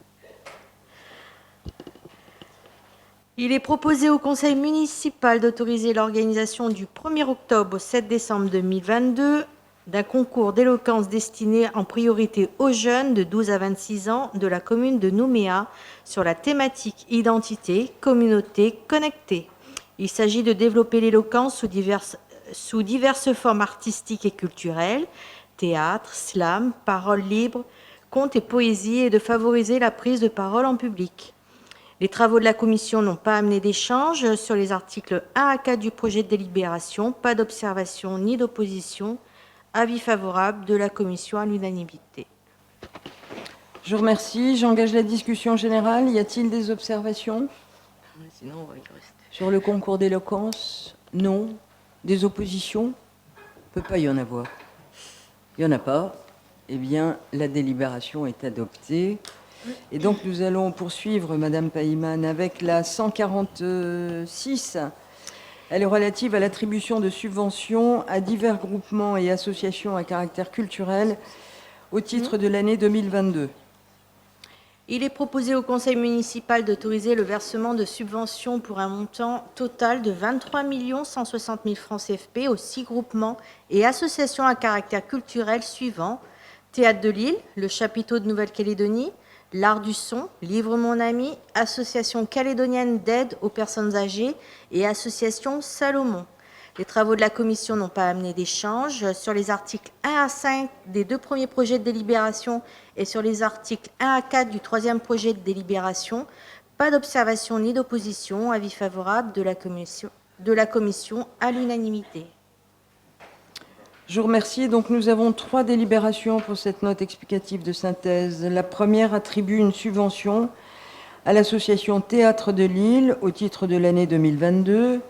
Il est proposé au conseil municipal d'autoriser l'organisation du 1er octobre au 7 décembre 2022 d'un concours d'éloquence destiné en priorité aux jeunes de 12 à 26 ans de la commune de Nouméa sur la thématique identité, communauté, connectée. Il s'agit de développer l'éloquence sous diverses formes artistiques et culturelles, théâtre, slam, parole libre, contes et poésie, et de favoriser la prise de parole en public. Les travaux de la commission n'ont pas amené d'échange sur les articles 1 à 4 du projet de délibération. Pas d'observation ni d'opposition. Avis favorable de la commission à l'unanimité. Je vous remercie. J'engage la discussion générale. Y a-t-il des observations? Sinon, on va y rester. Sur le concours d'éloquence? Non. Des oppositions? Il ne peut pas y en avoir. Il n'y en a pas. Eh bien, la délibération est adoptée. Et donc, nous allons poursuivre, Madame Païman, avec la 146. Elle est relative à l'attribution de subventions à divers groupements et associations à caractère culturel au titre de l'année 2022. Il est proposé au conseil municipal d'autoriser le versement de subventions pour un montant total de 23 160 000 francs CFP aux 6 groupements et associations à caractère culturel suivants: Théâtre de Lille, le chapiteau de Nouvelle-Calédonie, l'Art du Son, Livre Mon Ami, Association calédonienne d'aide aux personnes âgées et Association Salomon. Les travaux de la commission n'ont pas amené d'échange sur les articles 1 à 5 des 2 premiers projets de délibération et sur les articles 1 à 4 du 3e projet de délibération. Pas d'observation ni d'opposition. Avis favorable de la commission à l'unanimité. Je vous remercie. Donc, nous avons 3 délibérations pour cette note explicative de synthèse. La première attribue une subvention à l'association Théâtre de Lille au titre de l'année 2022.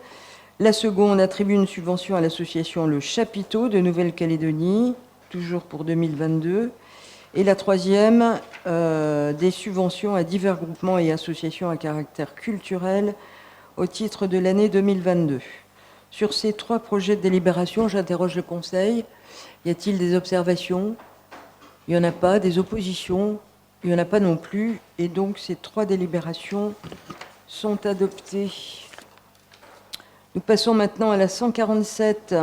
La seconde attribue une subvention à l'association Le Chapiteau de Nouvelle-Calédonie, toujours pour 2022. Et la troisième, des subventions à divers groupements et associations à caractère culturel au titre de l'année 2022. Sur ces 3 projets de délibération, j'interroge le Conseil. Y a-t-il des observations? Il n'y en a pas. Des oppositions? Il n'y en a pas non plus. Et donc, ces 3 délibérations sont adoptées. Nous passons maintenant à la 147.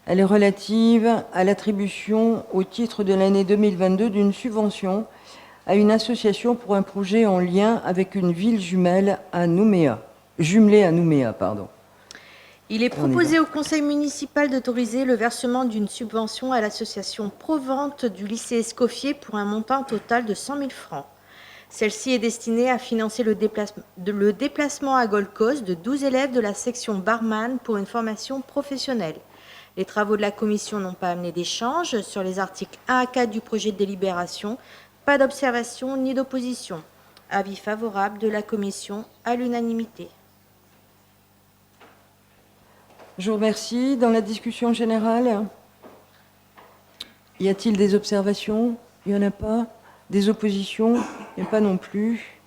Elle est relative à l'attribution au titre de l'année 2022 d'une subvention à une association pour un projet en lien avec une ville jumelée à Nouméa. Il est proposé au conseil municipal d'autoriser le versement d'une subvention à l'association Provente du lycée Escoffier pour un montant total de 100 000 francs. Celle-ci est destinée à financer le déplacement à Gold Coast de 12 élèves de la section barman pour une formation professionnelle. Les travaux de la commission n'ont pas amené d'échange sur les articles 1 à 4 du projet de délibération. Pas d'observation ni d'opposition. Avis favorable de la commission à l'unanimité. Je vous remercie. Dans la discussion générale, y a-t-il des observations? Il n'y en a pas. Des oppositions? Il n'y en a pas non plus.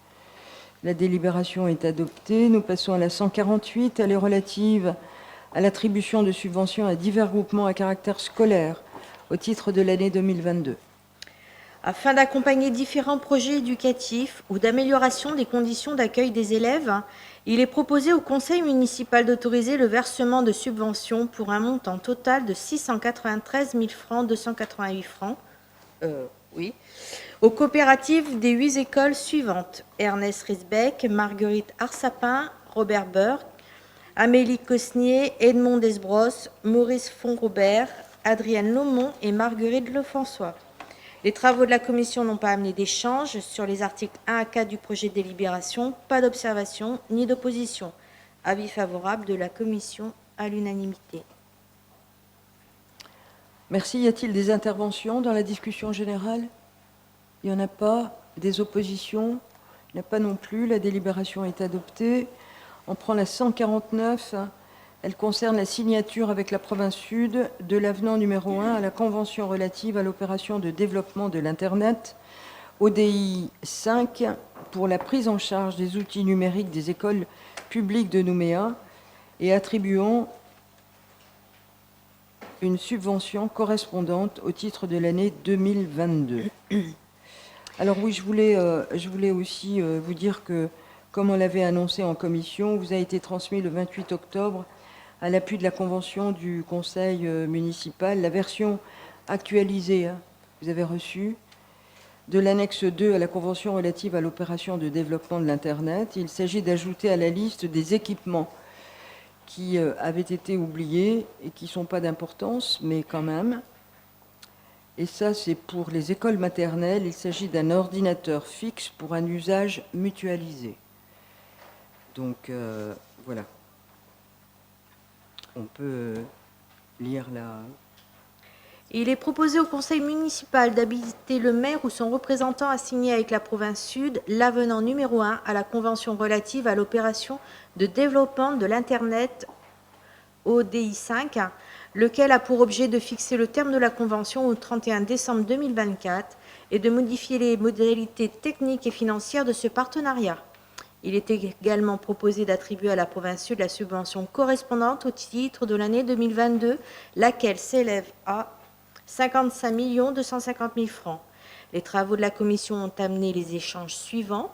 La délibération est adoptée. Nous passons à la 148. Elle est relative à l'attribution de subventions à divers groupements à caractère scolaire au titre de l'année 2022. Afin d'accompagner différents projets éducatifs ou d'amélioration des conditions d'accueil des élèves, il est proposé au conseil municipal d'autoriser le versement de subventions pour un montant total de 693 288 francs aux coopératives des 8 écoles suivantes: Ernest Risbeck, Marguerite Arsapin, Robert Burke, Amélie Cosnier, Edmond Desbrosses, Maurice Fonrobert, Adrienne Lomont et Marguerite Lefrançois. Les travaux de la commission n'ont pas amené d'échange sur les articles 1 à 4 du projet de délibération. Pas d'observation ni d'opposition. Avis favorable de la commission à l'unanimité. Merci. Y a-t-il des interventions dans la discussion générale? Il n'y en a pas. Des oppositions? Il n'y en a pas non plus. La délibération est adoptée. On prend la 149. Elle concerne la signature avec la province Sud de l'avenant numéro 1 à la Convention relative à l'opération de développement de l'Internet, ODI 5, pour la prise en charge des outils numériques des écoles publiques de Nouméa et attribuant une subvention correspondante au titre de l'année 2022. Alors oui, je voulais aussi vous dire que, comme on l'avait annoncé en commission, vous a été transmis le 28 octobre à l'appui de la convention du conseil municipal, la version actualisée, vous avez reçu, de l'annexe 2 à la convention relative à l'opération de développement de l'Internet. Il s'agit d'ajouter à la liste des équipements qui avaient été oubliés et qui ne sont pas d'importance, mais quand même. Et ça, c'est pour les écoles maternelles. Il s'agit d'un ordinateur fixe pour un usage mutualisé. Donc, voilà. On peut lire la... Il est proposé au conseil municipal d'habiliter le maire ou son représentant à signer avec la province Sud l'avenant numéro 1 à la convention relative à l'opération de développement de l'Internet ODI 5, lequel a pour objet de fixer le terme de la convention au 31 décembre 2024 et de modifier les modalités techniques et financières de ce partenariat. Il est également proposé d'attribuer à la province Sud la subvention correspondante au titre de l'année 2022, laquelle s'élève à 55 250 000 francs. Les travaux de la commission ont amené les échanges suivants.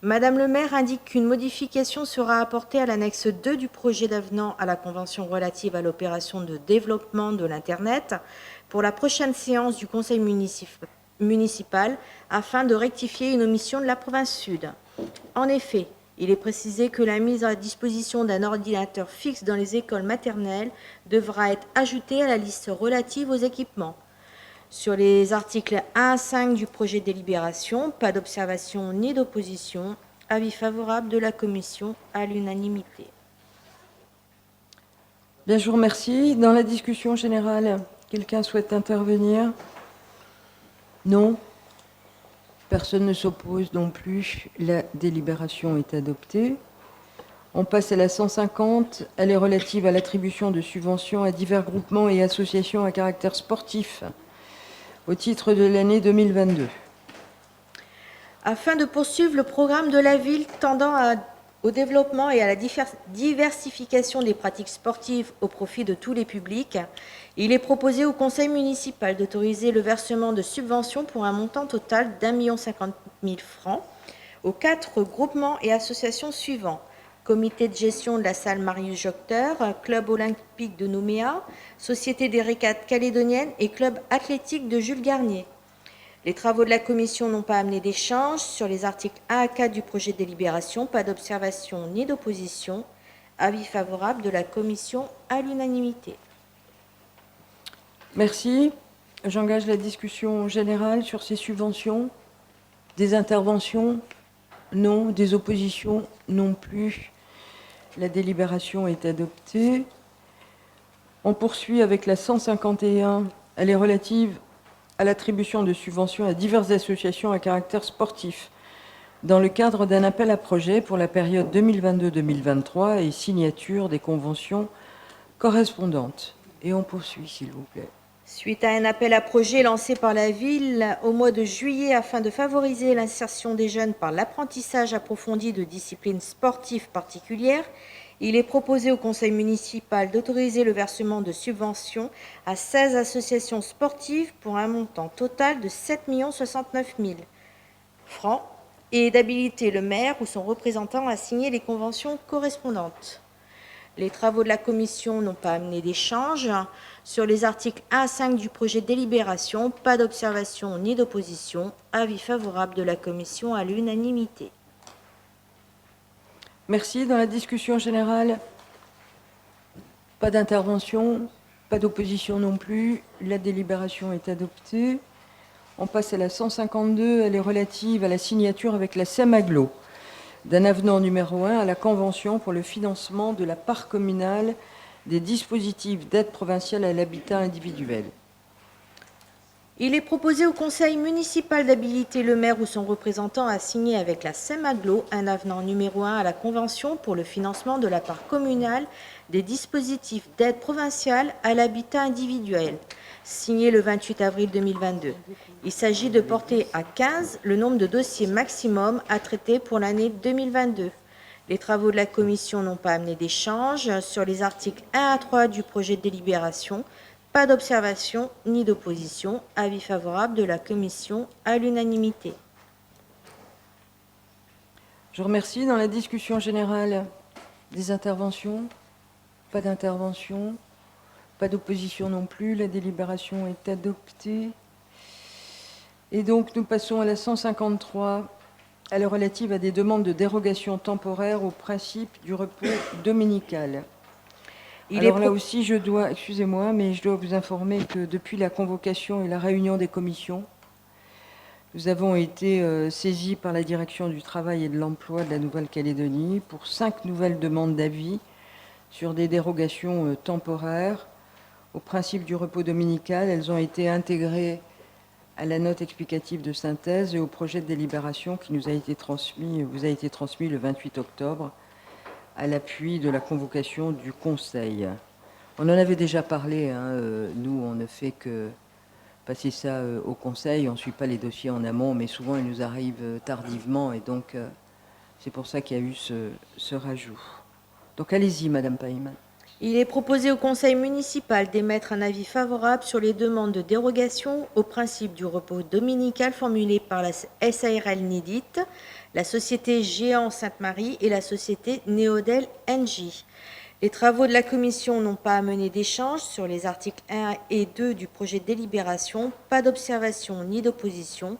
Madame le maire indique qu'une modification sera apportée à l'annexe 2 du projet d'avenant à la convention relative à l'opération de développement de l'Internet pour la prochaine séance du conseil municipal afin de rectifier une omission de la province Sud. En effet, il est précisé que la mise à disposition d'un ordinateur fixe dans les écoles maternelles devra être ajoutée à la liste relative aux équipements. Sur les articles 1 à 5 du projet de délibération, pas d'observation ni d'opposition. Avis favorable de la commission à l'unanimité. Bien, je vous remercie. Dans la discussion générale, quelqu'un souhaite intervenir? Non? Personne ne s'oppose non plus. La délibération est adoptée. On passe à la 150. Elle est relative à l'attribution de subventions à divers groupements et associations à caractère sportif au titre de l'année 2022. Afin de poursuivre le programme de la ville tendant au développement et à la diversification des pratiques sportives au profit de tous les publics, il est proposé au conseil municipal d'autoriser le versement de subventions pour un montant total d'1 50 000 francs aux 4 groupements et associations suivants: Comité de gestion de la salle Marius Jocteur, Club olympique de Nouméa, Société des régates calédoniennes et Club athlétique de Jules Garnier. Les travaux de la commission n'ont pas amené d'échange sur les articles 1 à 4 du projet de délibération. Pas d'observation ni d'opposition. Avis favorable de la commission à l'unanimité. Merci. J'engage la discussion générale sur ces subventions. Des interventions? Non. Des oppositions? Non plus. La délibération est adoptée. On poursuit avec la 151. Elle est relative à l'attribution de subventions à diverses associations à caractère sportif dans le cadre d'un appel à projet pour la période 2022-2023 et signature des conventions correspondantes. Et on poursuit, s'il vous plaît. Suite à un appel à projet lancé par la ville au mois de juillet afin de favoriser l'insertion des jeunes par l'apprentissage approfondi de disciplines sportives particulières, Il est proposé au conseil municipal d'autoriser le versement de subventions à 16 associations sportives pour un montant total de 7 069 000 francs et d'habiliter le maire ou son représentant à signer les conventions correspondantes. Les travaux de la commission n'ont pas amené d'échange. Sur les articles 1 à 5 du projet de délibération, pas d'observation ni d'opposition. Avis favorable de la commission à l'unanimité. Merci. Dans la discussion générale, pas d'intervention, pas d'opposition non plus. La délibération est adoptée. On passe à la 152. Elle est relative à la signature avec la SEMAGLO d'un avenant numéro 1 à la Convention pour le financement de la part communale des dispositifs d'aide provinciale à l'habitat individuel. Il est proposé au conseil municipal d'habiliter le maire ou son représentant à signer avec la SEMAGLO un avenant numéro 1 à la Convention pour le financement de la part communale des dispositifs d'aide provinciale à l'habitat individuel, signé le 28 avril 2022. Il s'agit de porter à 15 le nombre de dossiers maximum à traiter pour l'année 2022. Les travaux de la commission n'ont pas amené d'échange. Sur les articles 1 à 3 du projet de délibération, pas d'observation ni d'opposition. Avis favorable de la commission à l'unanimité. Je vous remercie. Dans la discussion générale, des interventions? Pas d'intervention. Pas d'opposition non plus. La délibération est adoptée. Et donc, nous passons à la 153. Elle est relative à des demandes de dérogation temporaire au principe du repos dominical. Alors là aussi, je dois vous informer que depuis la convocation et la réunion des commissions, nous avons été saisis par la Direction du Travail et de l'Emploi de la Nouvelle-Calédonie pour 5 nouvelles demandes d'avis sur des dérogations temporaires au principe du repos dominical. Elles ont été intégrées à la note explicative de synthèse et au projet de délibération qui vous a été transmis le 28 octobre à l'appui de la convocation du Conseil. On en avait déjà parlé, nous on ne fait que passer ça au Conseil, on ne suit pas les dossiers en amont, mais souvent ils nous arrivent tardivement et donc c'est pour ça qu'il y a eu ce rajout. Donc allez-y Madame Païman. Il est proposé au conseil municipal d'émettre un avis favorable sur les demandes de dérogation au principe du repos dominical formulées par la SARL Nidit, la société Géant Sainte-Marie et la société Néodel NJ. Les travaux de la commission n'ont pas amené d'échange sur les articles 1 et 2 du projet de délibération. Pas d'observation ni d'opposition.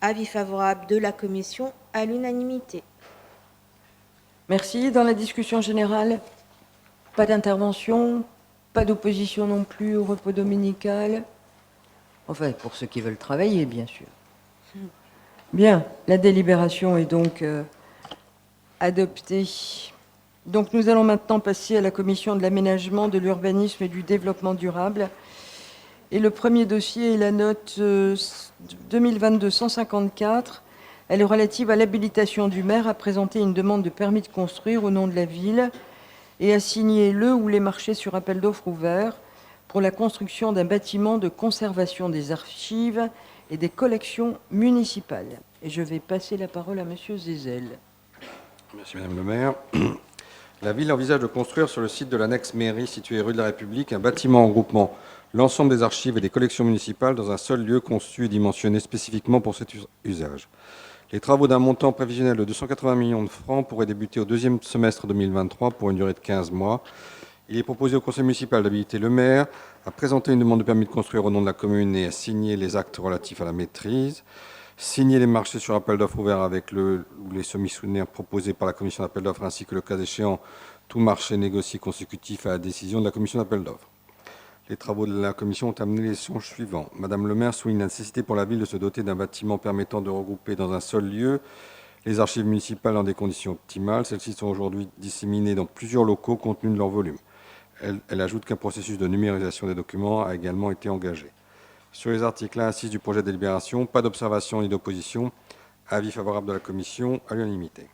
Avis favorable de la commission à l'unanimité. Merci. Dans la discussion générale, pas d'intervention, pas d'opposition non plus au repos dominical. Enfin, pour ceux qui veulent travailler, bien sûr. Bien, la délibération est donc adoptée. Donc nous allons maintenant passer à la commission de l'aménagement, de l'urbanisme et du développement durable. Et le premier dossier est la note 2022-154. Elle est relative à l'habilitation du maire à présenter une demande de permis de construire au nom de la ville et à signer le ou les marchés sur appel d'offres ouverts pour la construction d'un bâtiment de conservation des archives et des collections municipales. Et je vais passer la parole à Monsieur Zézel. Merci Madame le maire. La ville envisage de construire sur le site de l'annexe mairie située rue de la République un bâtiment en groupement l'ensemble des archives et des collections municipales dans un seul lieu conçu et dimensionné spécifiquement pour cet usage. Les travaux d'un montant prévisionnel de 280 millions de francs pourraient débuter au deuxième semestre 2023 pour une durée de 15 mois. Il est proposé au conseil municipal d'habiliter le maire à présenter une demande de permis de construire au nom de la commune et à signer les actes relatifs à la maîtrise, signer les marchés sur appel d'offres ouverts avec le ou les semi-souteneurs proposés par la commission d'appel d'offres ainsi que le cas échéant tout marché négocié consécutif à la décision de la commission d'appel d'offres. Les travaux de la commission ont amené les songes suivants. Madame le maire souligne la nécessité pour la ville de se doter d'un bâtiment permettant de regrouper dans un seul lieu les archives municipales dans des conditions optimales. Celles-ci sont aujourd'hui disséminées dans plusieurs locaux compte tenu de leur volume. Elle ajoute qu'un processus de numérisation des documents a également été engagé. Sur les articles 1 à 6 du projet de délibération, pas d'observation ni d'opposition. Avis favorable de la commission à l'unanimité.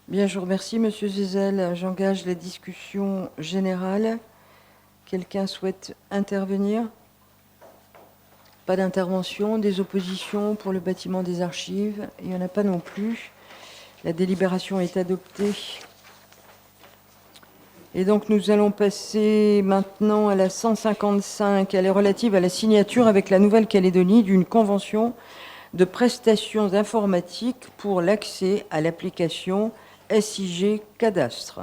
Bien, je vous remercie, Monsieur Zézel. J'engage la discussion générale. Quelqu'un souhaite intervenir? Pas d'intervention, des oppositions pour le bâtiment des archives. Il n'y en a pas non plus. La délibération est adoptée. Et donc nous allons passer maintenant à la 155. Elle est relative à la signature avec la Nouvelle-Calédonie d'une convention de prestations informatiques pour l'accès à l'application SIG Cadastre.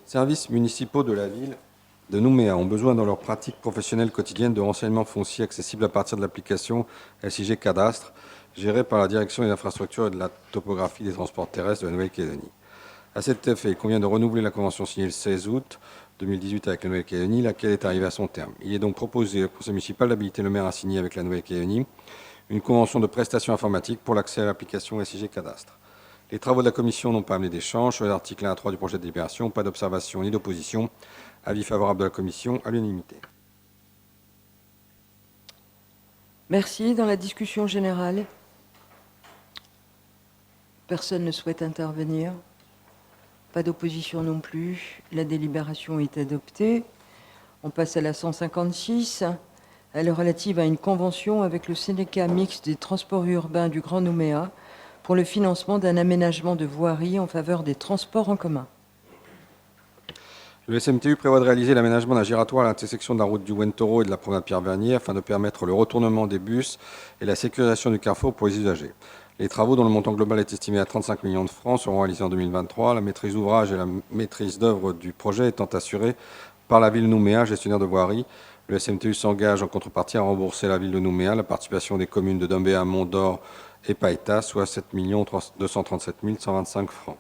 Services municipaux de la ville de Nouméa ont besoin dans leur pratique professionnelle quotidienne de renseignements fonciers accessibles à partir de l'application SIG Cadastre, gérée par la Direction des infrastructures et de la topographie des transports terrestres de la Nouvelle-Calédonie. À cet effet, il convient de renouveler la convention signée le 16 août 2018 avec la Nouvelle-Calédonie, laquelle est arrivée à son terme. Il est donc proposé au conseil municipal d'habiliter le maire à signer avec la Nouvelle-Calédonie une convention de prestations informatiques pour l'accès à l'application SIG Cadastre. Les travaux de la commission n'ont pas amené d'échange sur les articles 1 à 3 du projet de délibération. Pas d'observation ni d'opposition. Avis favorable de la commission à l'unanimité. Merci. Dans la discussion générale, personne ne souhaite intervenir. Pas d'opposition non plus. La délibération est adoptée. On passe à la 156. Elle est relative à une convention avec le syndicat mixte des transports urbains du Grand Nouméa pour le financement d'un aménagement de voirie en faveur des transports en commun. Le SMTU prévoit de réaliser l'aménagement d'un giratoire à l'intersection de la route du Wentoro et de la promenade Pierre-Vernier afin de permettre le retournement des bus et la sécurisation du carrefour pour les usagers. Les travaux, dont le montant global est estimé à 35 millions de francs, seront réalisés en 2023. La maîtrise d'ouvrage et la maîtrise d'œuvre du projet étant assurées par la ville de Nouméa, gestionnaire de voirie. Le SMTU s'engage en contrepartie à rembourser à la ville de Nouméa la participation des communes de Dombéa, Mont-d'Or et Païta, soit 7 237 125 francs.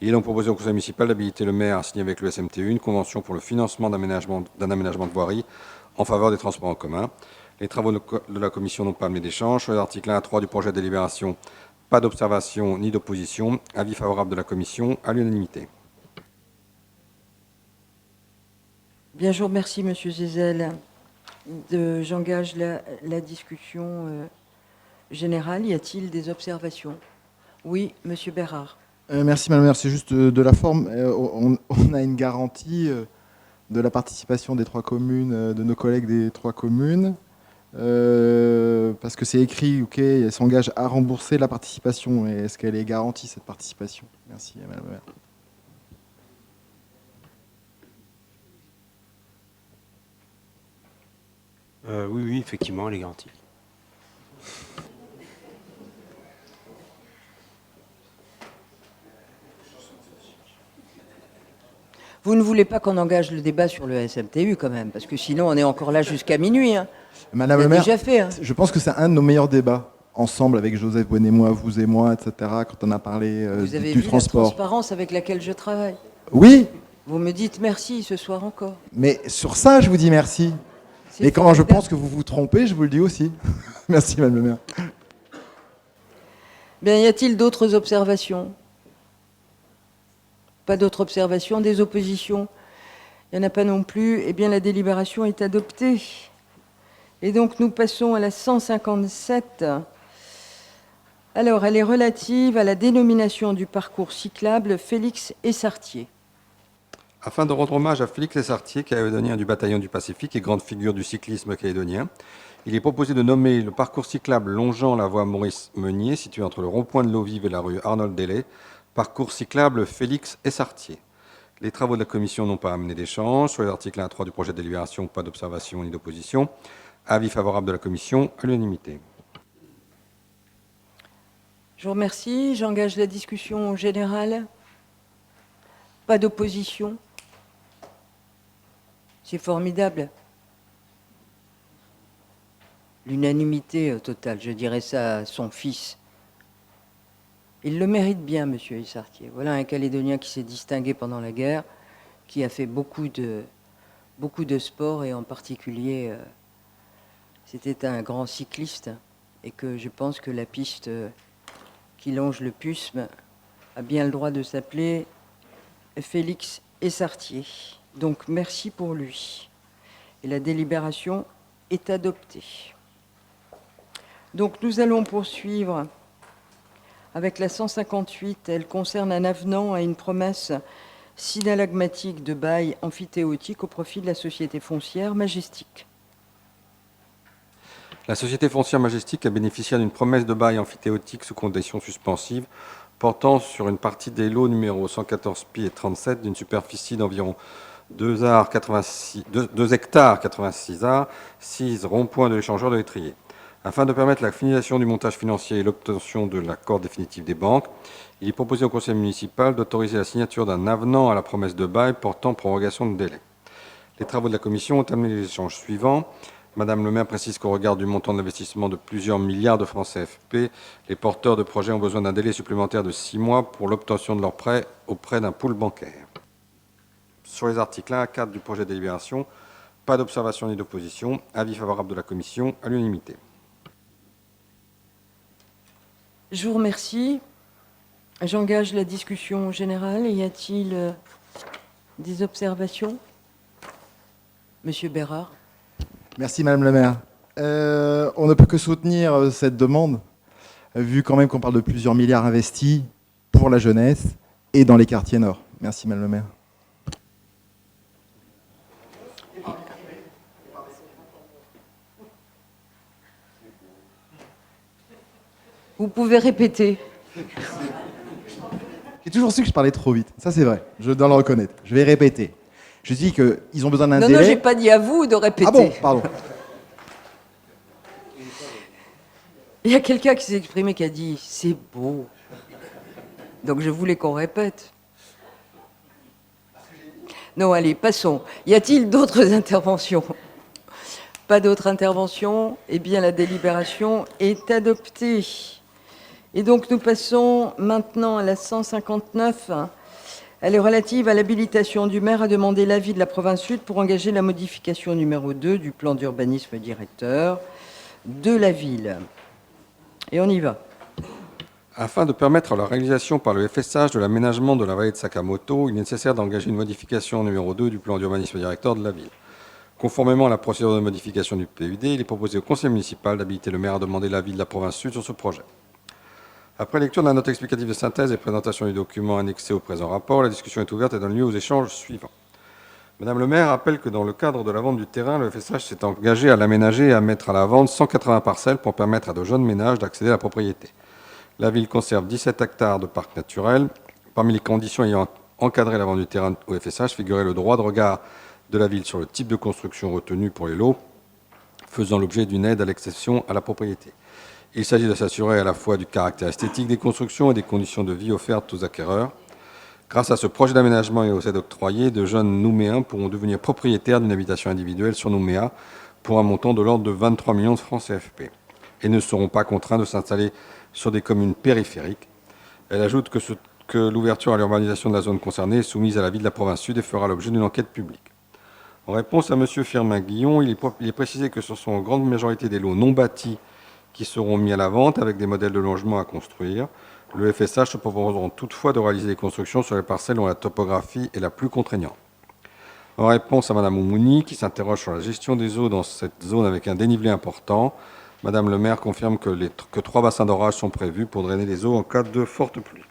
Il est donc proposé au conseil municipal d'habiliter le maire à signer avec le SMTU une convention pour le financement d'un aménagement de voirie en faveur des transports en commun. Les travaux de la commission n'ont pas amené d'échange. Sur les articles 1 à 3 du projet de délibération, pas d'observation ni d'opposition. Avis favorable de la commission à l'unanimité. Bien, je vous remercie, Monsieur Zézel. J'engage la discussion générale. Y a-t-il des observations? Oui, Monsieur Bérard. Merci Madame la maire, c'est juste de la forme. On a une garantie de la participation des 3 communes, de nos collègues des 3 communes, parce que c'est écrit, ok, elle s'engage à rembourser la participation. Et est-ce qu'elle est garantie, cette participation? Merci Madame la maire. Oui, effectivement, elle est garantie. Vous ne voulez pas qu'on engage le débat sur le SMTU quand même, parce que sinon on est encore là jusqu'à minuit. Hein. Madame On la l'a maire, déjà fait. Hein. je pense que c'est un de nos meilleurs débats, ensemble avec Joseph Bonnet-moi, vous et moi, etc., quand on a parlé Vous avez du vu transport. la transparence avec laquelle je travaille. Oui, Vous me dites merci ce soir encore. mais sur ça, je vous dis merci. C'est Et quand je formidable. pense que vous vous trompez, je vous le dis aussi. Merci Madame la maire. Bien, y a-t-il d'autres observations? Pas d'autres observations, des oppositions? Il n'y en a pas non plus. Eh bien, la délibération est adoptée. Et donc, nous passons à la 157. Alors, elle est relative à la dénomination du parcours cyclable Félix Essartier. Afin de rendre hommage à Félix Essartier, calédonien du bataillon du Pacifique et grande figure du cyclisme calédonien, il est proposé de nommer le parcours cyclable longeant la voie Maurice-Meunier, situé entre le rond-point de l'Eau-Vive et la rue Arnold-Delay, parcours cyclable Félix Essartier. Les travaux de la commission n'ont pas amené d'échange. Sur les articles 1 à 3 du projet de délibération, pas d'observation ni d'opposition. Avis favorable de la commission à l'unanimité. Je vous remercie. J'engage la discussion générale. Pas d'opposition. C'est formidable. L'unanimité totale, je dirais ça à son fils. Il le mérite bien, Monsieur Essartier. Voilà un Calédonien qui s'est distingué pendant la guerre, qui a fait beaucoup de sport, et en particulier, c'était un grand cycliste, et que je pense que la piste qui longe le Puisme a bien le droit de s'appeler Félix Essartier. Donc, merci pour lui. Et la délibération est adoptée. Donc, nous allons poursuivre avec la 158. Elle concerne un avenant à une promesse synalagmatique de bail amphithéotique au profit de la société foncière Majestic. La société foncière Majestic a bénéficié d'une promesse de bail amphithéotique sous conditions suspensives portant sur une partie des lots numéro 114 pi et 37 d'une superficie d'environ 2 hectares 86 arts, 6 ronds-points de l'échangeur de l'étrier. Afin de permettre la finalisation du montage financier et l'obtention de l'accord définitif des banques, il est proposé au conseil municipal d'autoriser la signature d'un avenant à la promesse de bail portant prorogation de délai. Les travaux de la commission ont amené les échanges suivants. Madame le maire précise qu'au regard du montant d'investissement de plusieurs milliards de francs CFP, les porteurs de projets ont besoin d'un délai supplémentaire de 6 mois pour l'obtention de leur prêt auprès d'un pool bancaire. Sur les articles 1 à 4 du projet de délibération, pas d'observation ni d'opposition. Avis favorable de la commission à l'unanimité. Je vous remercie. J'engage la discussion générale. Y a-t-il des observations? Monsieur Bérard. Merci Madame le maire. On ne peut que soutenir cette demande, vu quand même qu'on parle de plusieurs milliards investis pour la jeunesse et dans les quartiers nord. Merci Madame le maire. Vous pouvez répéter. J'ai toujours su que je parlais trop vite. Ça c'est vrai, je dois le reconnaître. Je vais répéter. Je dis qu'ils ont besoin d'un délai... Non, j'ai pas dit à vous de répéter. Ah bon, pardon. Il y a quelqu'un qui s'est exprimé qui a dit « c'est beau ». Donc je voulais qu'on répète. Non, allez, passons. Y a-t-il d'autres interventions? Pas d'autres interventions? Eh bien, la délibération est adoptée. Et donc, nous passons maintenant à la 159. Elle est relative à l'habilitation du maire à demander l'avis de la province Sud pour engager la modification numéro 2 du plan d'urbanisme directeur de la ville. Et on y va. Afin de permettre la réalisation par le FSH de l'aménagement de la vallée de Sakamoto, il est nécessaire d'engager une modification numéro 2 du plan d'urbanisme directeur de la ville. Conformément à la procédure de modification du PUD, il est proposé au conseil municipal d'habiliter le maire à demander l'avis de la province Sud sur ce projet. Après lecture de la note explicative de synthèse et présentation du document annexé au présent rapport, la discussion est ouverte et donne lieu aux échanges suivants. Madame le maire rappelle que dans le cadre de la vente du terrain, le FSH s'est engagé à l'aménager et à mettre à la vente 180 parcelles pour permettre à de jeunes ménages d'accéder à la propriété. La ville conserve 17 hectares de parc naturel. Parmi les conditions ayant encadré la vente du terrain au FSH figurait le droit de regard de la ville sur le type de construction retenu pour les lots, faisant l'objet d'une aide à l'excession à la propriété. Il s'agit de s'assurer à la fois du caractère esthétique des constructions et des conditions de vie offertes aux acquéreurs. Grâce à ce projet d'aménagement et aux aides octroyées, de jeunes Nouméens pourront devenir propriétaires d'une habitation individuelle sur Nouméa pour un montant de l'ordre de 23 millions de francs CFP et ne seront pas contraints de s'installer sur des communes périphériques. Elle ajoute que l'ouverture à l'urbanisation de la zone concernée est soumise à l'avis de la province Sud et fera l'objet d'une enquête publique. En réponse à M. Firmin-Guillon, il est précisé que ce sont en grande majorité des lots non bâtis qui seront mis à la vente avec des modèles de logement à construire. Le FSH se proposeront toutefois de réaliser des constructions sur les parcelles dont la topographie est la plus contraignante. En réponse à Mme Oumouni, qui s'interroge sur la gestion des eaux dans cette zone avec un dénivelé important, Madame le maire confirme que 3 bassins d'orage sont prévus pour drainer les eaux en cas de forte pluie.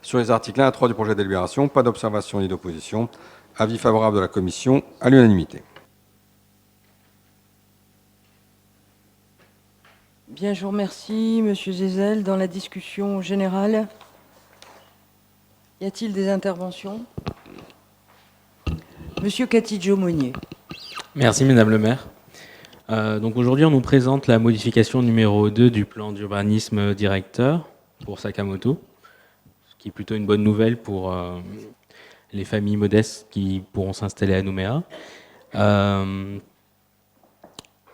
Sur les articles 1 à 3 du projet de délibération, pas d'observation ni d'opposition. Avis favorable de la commission à l'unanimité. Bien, je vous remercie, Monsieur Zézel. Dans la discussion générale, y a-t-il des interventions? Monsieur Catidjo-Monnier. Merci, Madame le maire. Donc aujourd'hui, on nous présente la modification numéro 2 du plan d'urbanisme directeur pour Sakamoto, ce qui est plutôt une bonne nouvelle pour les familles modestes qui pourront s'installer à Nouméa.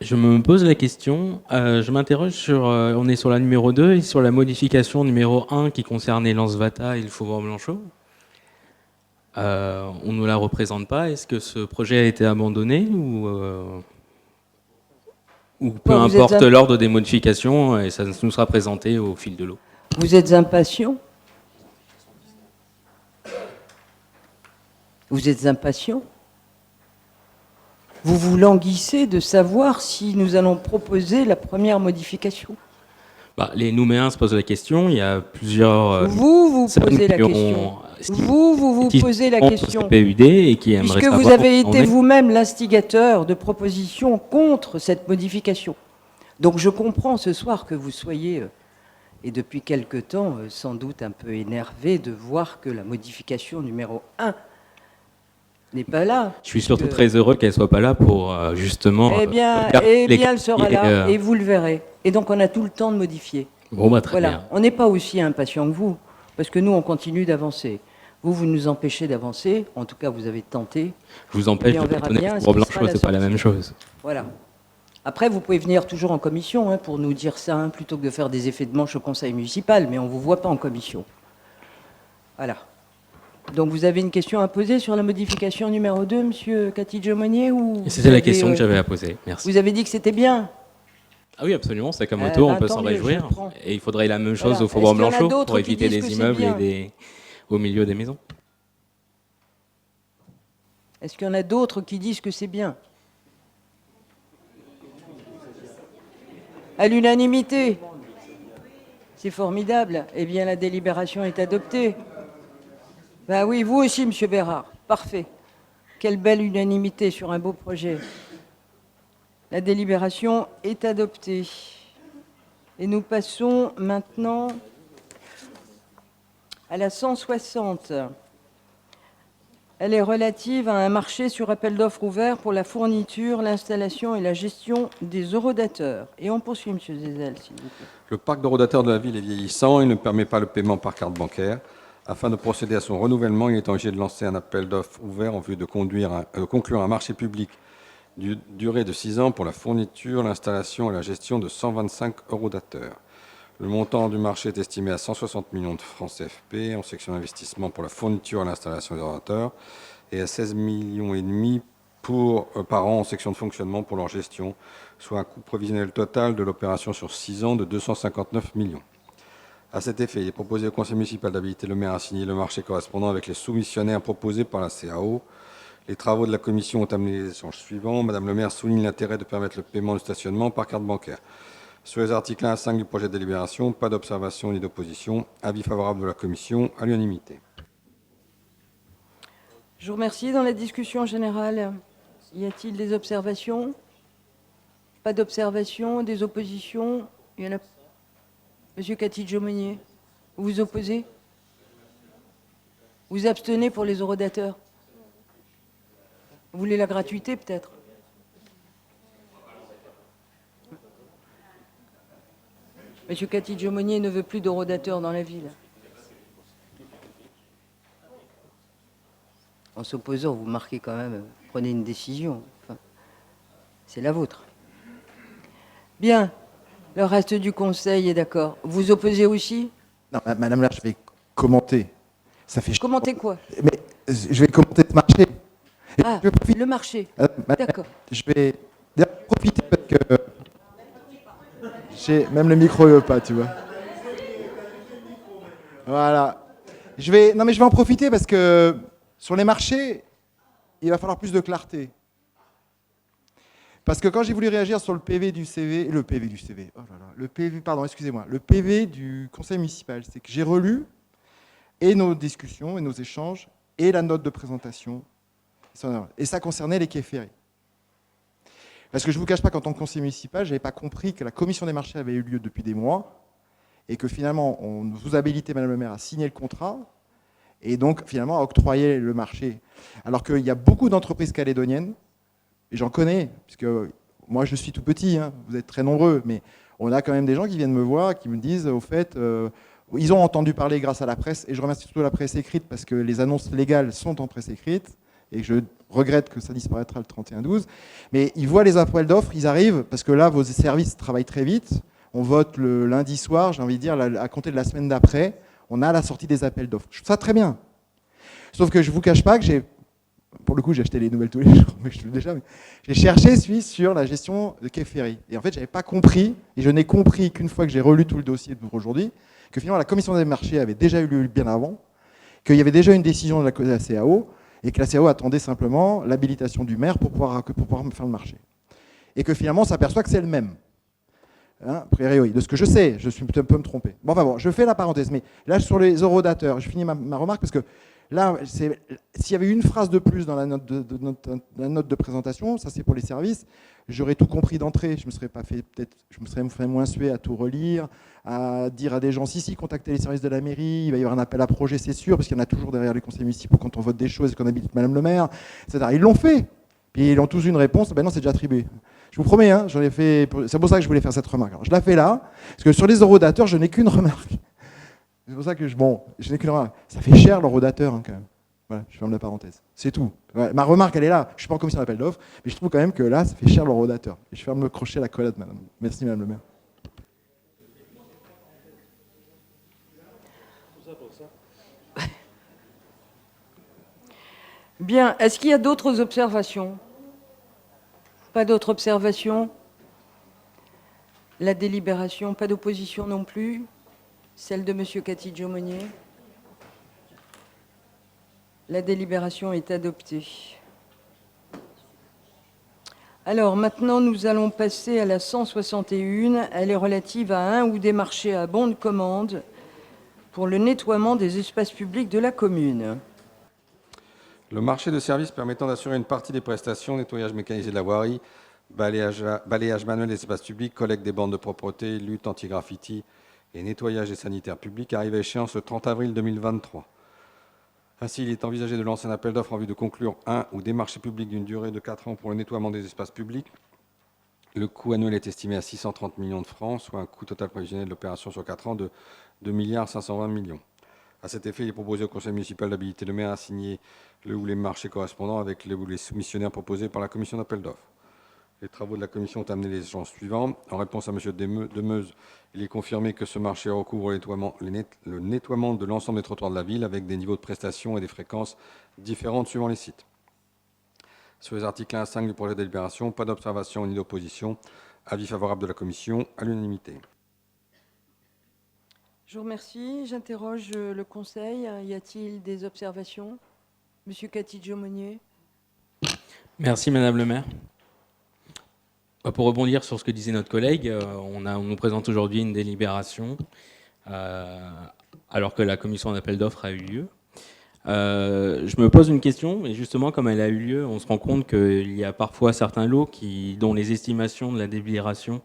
Je me pose la question, je m'interroge sur, on est sur la numéro 2 et sur la modification numéro 1 qui concernait Lens-Vata et le Faubourg-Blanchot. On ne la représente pas. Est-ce que ce projet a été abandonné ou peu importe l'ordre des modifications, et ça nous sera présenté au fil de l'eau. Vous êtes impatient? Vous êtes impatient? Vous vous languissez de savoir si nous allons proposer la première modification? Les Nouméens se posent la question. Il y a plusieurs... Vous posez la question. Vous posez la question. PUD et qui aimeraient puisque vous avez été vous-même l'instigateur de propositions contre cette modification. Donc je comprends ce soir que vous soyez et depuis quelque temps, sans doute un peu énervé de voir que la modification numéro 1 n'est pas là. Je suis surtout très heureux qu'elle soit pas là pour justement. Eh bien, elle sera là, et vous le verrez. Et donc, on a tout le temps de modifier. Bon, bah, très Voilà, bien. on n'est pas aussi impatient que vous, parce que nous, on continue d'avancer. Vous nous empêchez d'avancer, en tout cas, vous avez tenté. Je vous empêche Et on de verra bétonner bien ce pour qui Blanchot, sera la c'est pas la sortie. même chose. Voilà. Après, vous pouvez venir toujours en commission pour nous dire ça, plutôt que de faire des effets de manche au conseil municipal, mais on ne vous voit pas en commission. Voilà. Donc, vous avez une question à poser sur la modification numéro 2, monsieur Cathy-Jomonier, ou Et c'était la question que j'avais à poser. Merci. Vous avez dit que c'était bien. Ah oui, absolument, Sakamoto, on peut s'en tant mieux, réjouir. je prends. Et il faudrait la même chose Voilà. au Faubourg Est-ce qu'il y en a Blanchot d'autres pour qui éviter disent des que c'est immeubles bien au milieu des maisons. Est-ce qu'il y en a d'autres qui disent que c'est bien? À l'unanimité. C'est formidable. Eh bien, la délibération est adoptée. Ben oui, vous aussi, monsieur Bérard. Parfait. Quelle belle unanimité sur un beau projet. La délibération est adoptée. Et nous passons maintenant à la 160. Elle est relative à un marché sur appel d'offres ouvert pour la fourniture, l'installation et la gestion des horodateurs. Et on poursuit, M. Zézel, s'il vous plaît. Le parc de rodateurs de la ville est vieillissant et ne permet pas le paiement par carte bancaire. Afin de procéder à son renouvellement, il est obligé de lancer un appel d'offres ouvert en vue de conclure un marché public d'une durée de 6 ans pour la fourniture, l'installation et la gestion de 125 horodateurs. Le montant du marché est estimé à 160 millions de francs CFP en section d'investissement pour la fourniture et l'installation des horodateurs et à 16,5 millions par an en section de fonctionnement pour leur gestion, soit un coût prévisionnel total de l'opération sur 6 ans de 259 millions. À cet effet, il est proposé au conseil municipal d'habiliter le maire à signer le marché correspondant avec les soumissionnaires proposés par la CAO. Les travaux de la commission ont amené les échanges suivants. Madame le maire souligne l'intérêt de permettre le paiement du stationnement par carte bancaire. Sur les articles 1 à 5 du projet de délibération, pas d'observation ni d'opposition. Avis favorable de la commission à l'unanimité. Je vous remercie. Dans la discussion générale, y a-t-il des observations? Pas d'observations, des oppositions? Il y en a. Monsieur Cathy-Jomonier, vous vous opposez? Vous abstenez pour les horodateurs? Vous voulez la gratuité, peut-être? Monsieur Cathy-Jomonier ne veut plus d'horodateurs dans la ville. En s'opposant, vous marquez quand même, prenez une décision. Enfin, c'est la vôtre. Bien. Le reste du conseil est d'accord. Vous opposez aussi? Non, madame là, je vais commenter. Ça fait Commentez quoi? Mais je vais commenter ce marché. Et Ah, je vais profiter- le marché. madame, D'accord. Je vais d'ailleurs profiter parce que même le micro ne veut pas, tu vois. Voilà. Je vais en profiter parce que sur les marchés, il va falloir plus de clarté. Parce que quand j'ai voulu réagir sur le PV du CV, le PV du conseil municipal, c'est que j'ai relu et nos discussions et nos échanges et la note de présentation. Et ça concernait les quais ferrés. Parce que je ne vous cache pas qu'en tant que conseiller municipal, je n'avais pas compris que la commission des marchés avait eu lieu depuis des mois et que finalement, on vous habilitait, madame le maire, à signer le contrat et donc finalement à octroyer le marché. Alors qu'il y a beaucoup d'entreprises calédoniennes, et j'en connais, puisque moi je suis tout petit, hein, vous êtes très nombreux, mais on a quand même des gens qui viennent me voir, qui me disent, au fait, ils ont entendu parler grâce à la presse, et je remercie surtout la presse écrite, parce que les annonces légales sont en presse écrite, et je regrette que ça disparaîtra le 31-12, mais ils voient les appels d'offres, ils arrivent, parce que là, vos services travaillent très vite, on vote le lundi soir, j'ai envie de dire, à compter de la semaine d'après, on a la sortie des appels d'offres. Je trouve ça très bien. Sauf que je ne vous cache pas que pour le coup, j'ai acheté les nouvelles tous les jours, mais j'ai cherché sur la gestion de quai ferry. Et en fait, je n'avais pas compris, et je n'ai compris qu'une fois que j'ai relu tout le dossier pour aujourd'hui, que finalement la commission des marchés avait déjà eu lieu bien avant, qu'il y avait déjà une décision de la CAO, et que la CAO attendait simplement l'habilitation du maire pour pouvoir faire le marché. Et que finalement, on s'aperçoit que c'est le même. Hein, a priori, de ce que je sais, je peux me tromper. Bon, enfin bon, je fais la parenthèse, mais là, sur les horodateurs, je finis ma remarque parce que Là, s'il y avait une phrase de plus dans la note de présentation, ça c'est pour les services, j'aurais tout compris d'entrée. Je me serais fait moins suer à tout relire, à dire à des gens si, contactez les services de la mairie, il va y avoir un appel à projet, c'est sûr, parce qu'il y en a toujours derrière les conseils municipaux quand on vote des choses et qu'on habite Madame le maire, etc. Ils l'ont fait. Puis ils ont tous eu une réponse, ben non, c'est déjà attribué. Je vous promets, hein, j'en ai fait. C'est pour ça que je voulais faire cette remarque. Alors, je la fais là, parce que sur les eurodateurs, je n'ai qu'une remarque. C'est pour ça que je n'ai qu'une remarque. Ça fait cher l'eurodateur, hein, quand même. Voilà, je ferme la parenthèse. C'est tout. Ouais, ma remarque, elle est là. Je ne suis pas en commission d'appel d'offres, mais je trouve quand même que là, ça fait cher l'eurodateur. Et je ferme le crochet à la collade, madame. Merci, madame le maire. Bien, est-ce qu'il y a d'autres observations? Pas d'autres observations? La délibération, pas d'opposition non plus? Celle de M. Catidjo-Monnier? La délibération est adoptée. Alors, maintenant, nous allons passer à la 161. Elle est relative à un ou des marchés à bon de commande pour le nettoiement des espaces publics de la commune. Le marché de services permettant d'assurer une partie des prestations, nettoyage mécanisé de la voirie, balayage manuel des espaces publics, collecte des bornes de propreté, lutte anti-graffiti et nettoyage des sanitaires publics arrive à échéance le 30 avril 2023. Ainsi, il est envisagé de lancer un appel d'offres en vue de conclure un ou des marchés publics d'une durée de 4 ans pour le nettoiement des espaces publics. Le coût annuel est estimé à 630 millions de francs, soit un coût total prévisionnel de l'opération sur 4 ans de 2,520 milliards. À cet effet, il est proposé au conseil municipal d'habiliter le maire à signer le ou les marchés correspondants avec le ou les soumissionnaires proposés par la commission d'appel d'offres. Les travaux de la commission ont amené les échanges suivants. En réponse à M. Demeuse, il est confirmé que ce marché recouvre le nettoiement de l'ensemble des trottoirs de la ville avec des niveaux de prestations et des fréquences différentes suivant les sites. Sur les articles 1 à 5 du projet de délibération, pas d'observation ni d'opposition. Avis favorable de la commission à l'unanimité. Je vous remercie. J'interroge le Conseil. Y a-t-il des observations? Monsieur Catidjo-Monnier. Merci, Madame le maire. Pour rebondir sur ce que disait notre collègue, on nous présente aujourd'hui une délibération alors que la commission d'appel d'offres a eu lieu. Je me pose une question, et justement, comme elle a eu lieu, on se rend compte qu'il y a parfois certains lots dont les estimations de la délibération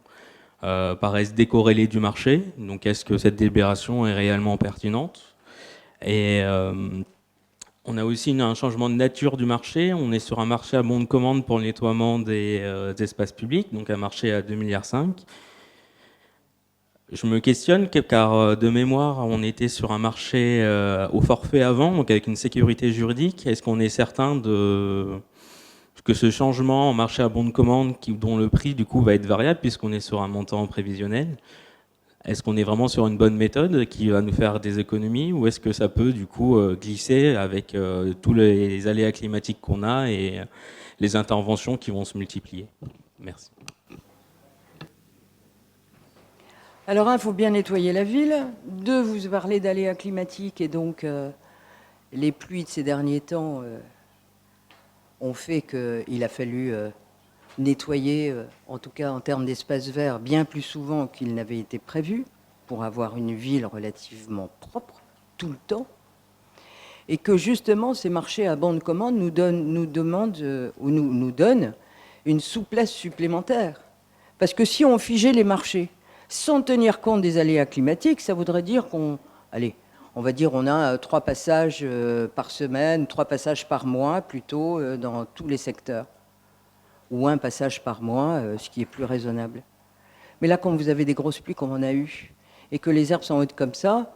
paraissent décorrélées du marché. Donc, est-ce que cette délibération est réellement pertinente? Et on a aussi un changement de nature du marché. On est sur un marché à bon de commande pour le nettoiement des espaces publics, donc un marché à 2,5 milliards. Je me questionne car de mémoire, on était sur un marché au forfait avant, donc avec une sécurité juridique. Est-ce qu'on est certain que ce changement en marché à bon de commande, dont le prix du coup va être variable puisqu'on est sur un montant prévisionnel, est-ce qu'on est vraiment sur une bonne méthode qui va nous faire des économies, ou est-ce que ça peut du coup glisser avec tous les aléas climatiques qu'on a et les interventions qui vont se multiplier? Merci. Alors, il faut bien nettoyer la ville. 2, vous parlez d'aléas climatiques, et donc les pluies de ces derniers temps ont fait qu'il a fallu nettoyer, en tout cas en termes d'espace vert, bien plus souvent qu'il n'avait été prévu, pour avoir une ville relativement propre tout le temps, et que justement ces marchés à bon de commande nous donnent une souplesse supplémentaire. Parce que si on figeait les marchés sans tenir compte des aléas climatiques, ça voudrait dire on a 3 passages par semaine, 3 passages par mois plutôt dans tous les secteurs, ou 1 passage par mois, ce qui est plus raisonnable. Mais là, quand vous avez des grosses pluies comme on a eu, et que les herbes sont hautes comme ça,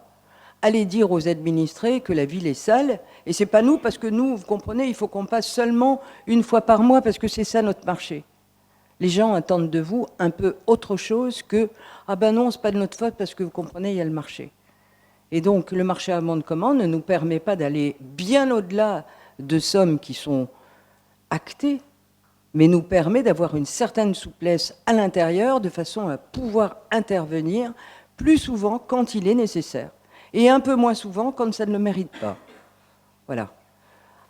allez dire aux administrés que la ville est sale, et c'est pas nous, parce que nous, vous comprenez, il faut qu'on passe seulement 1 fois par mois, parce que c'est ça notre marché. Les gens attendent de vous un peu autre chose que « Ah ben non, c'est pas de notre faute, parce que vous comprenez, il y a le marché ». Et donc, le marché à bon de commande ne nous permet pas d'aller bien au-delà de sommes qui sont actées, mais nous permet d'avoir une certaine souplesse à l'intérieur, de façon à pouvoir intervenir plus souvent quand il est nécessaire, et un peu moins souvent quand ça ne le mérite pas. Voilà.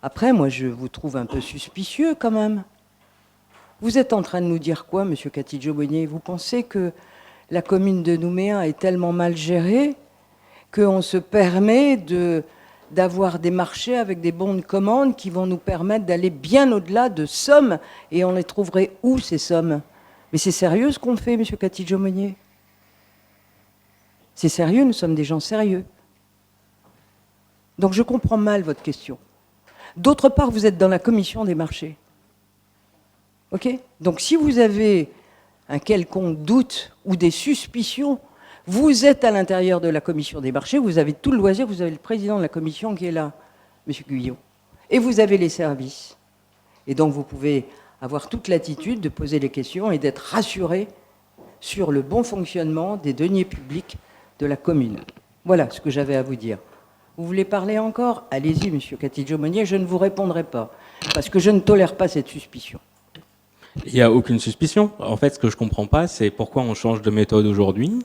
Après, moi, je vous trouve un peu suspicieux, quand même. Vous êtes en train de nous dire quoi, Monsieur Catidjo-Monnier? Vous pensez que la commune de Nouméa est tellement mal gérée qu'on se permet d'avoir des marchés avec des bons de commande qui vont nous permettre d'aller bien au-delà de sommes, et on les trouverait où, ces sommes? Mais c'est sérieux ce qu'on fait, monsieur Catidjo-Monnier? C'est sérieux, nous sommes des gens sérieux. Donc je comprends mal votre question. D'autre part, vous êtes dans la commission des marchés. OK? Donc si vous avez un quelconque doute ou des suspicions, vous êtes à l'intérieur de la commission des marchés, vous avez tout le loisir, vous avez le président de la commission qui est là, M. Guyot, et vous avez les services. Et donc vous pouvez avoir toute l'attitude de poser les questions et d'être rassuré sur le bon fonctionnement des deniers publics de la commune. Voilà ce que j'avais à vous dire. Vous voulez parler encore? Allez-y, M. Catidjo-Monnier, je ne vous répondrai pas, parce que je ne tolère pas cette suspicion. Il n'y a aucune suspicion. En fait, ce que je ne comprends pas, c'est pourquoi on change de méthode aujourd'hui.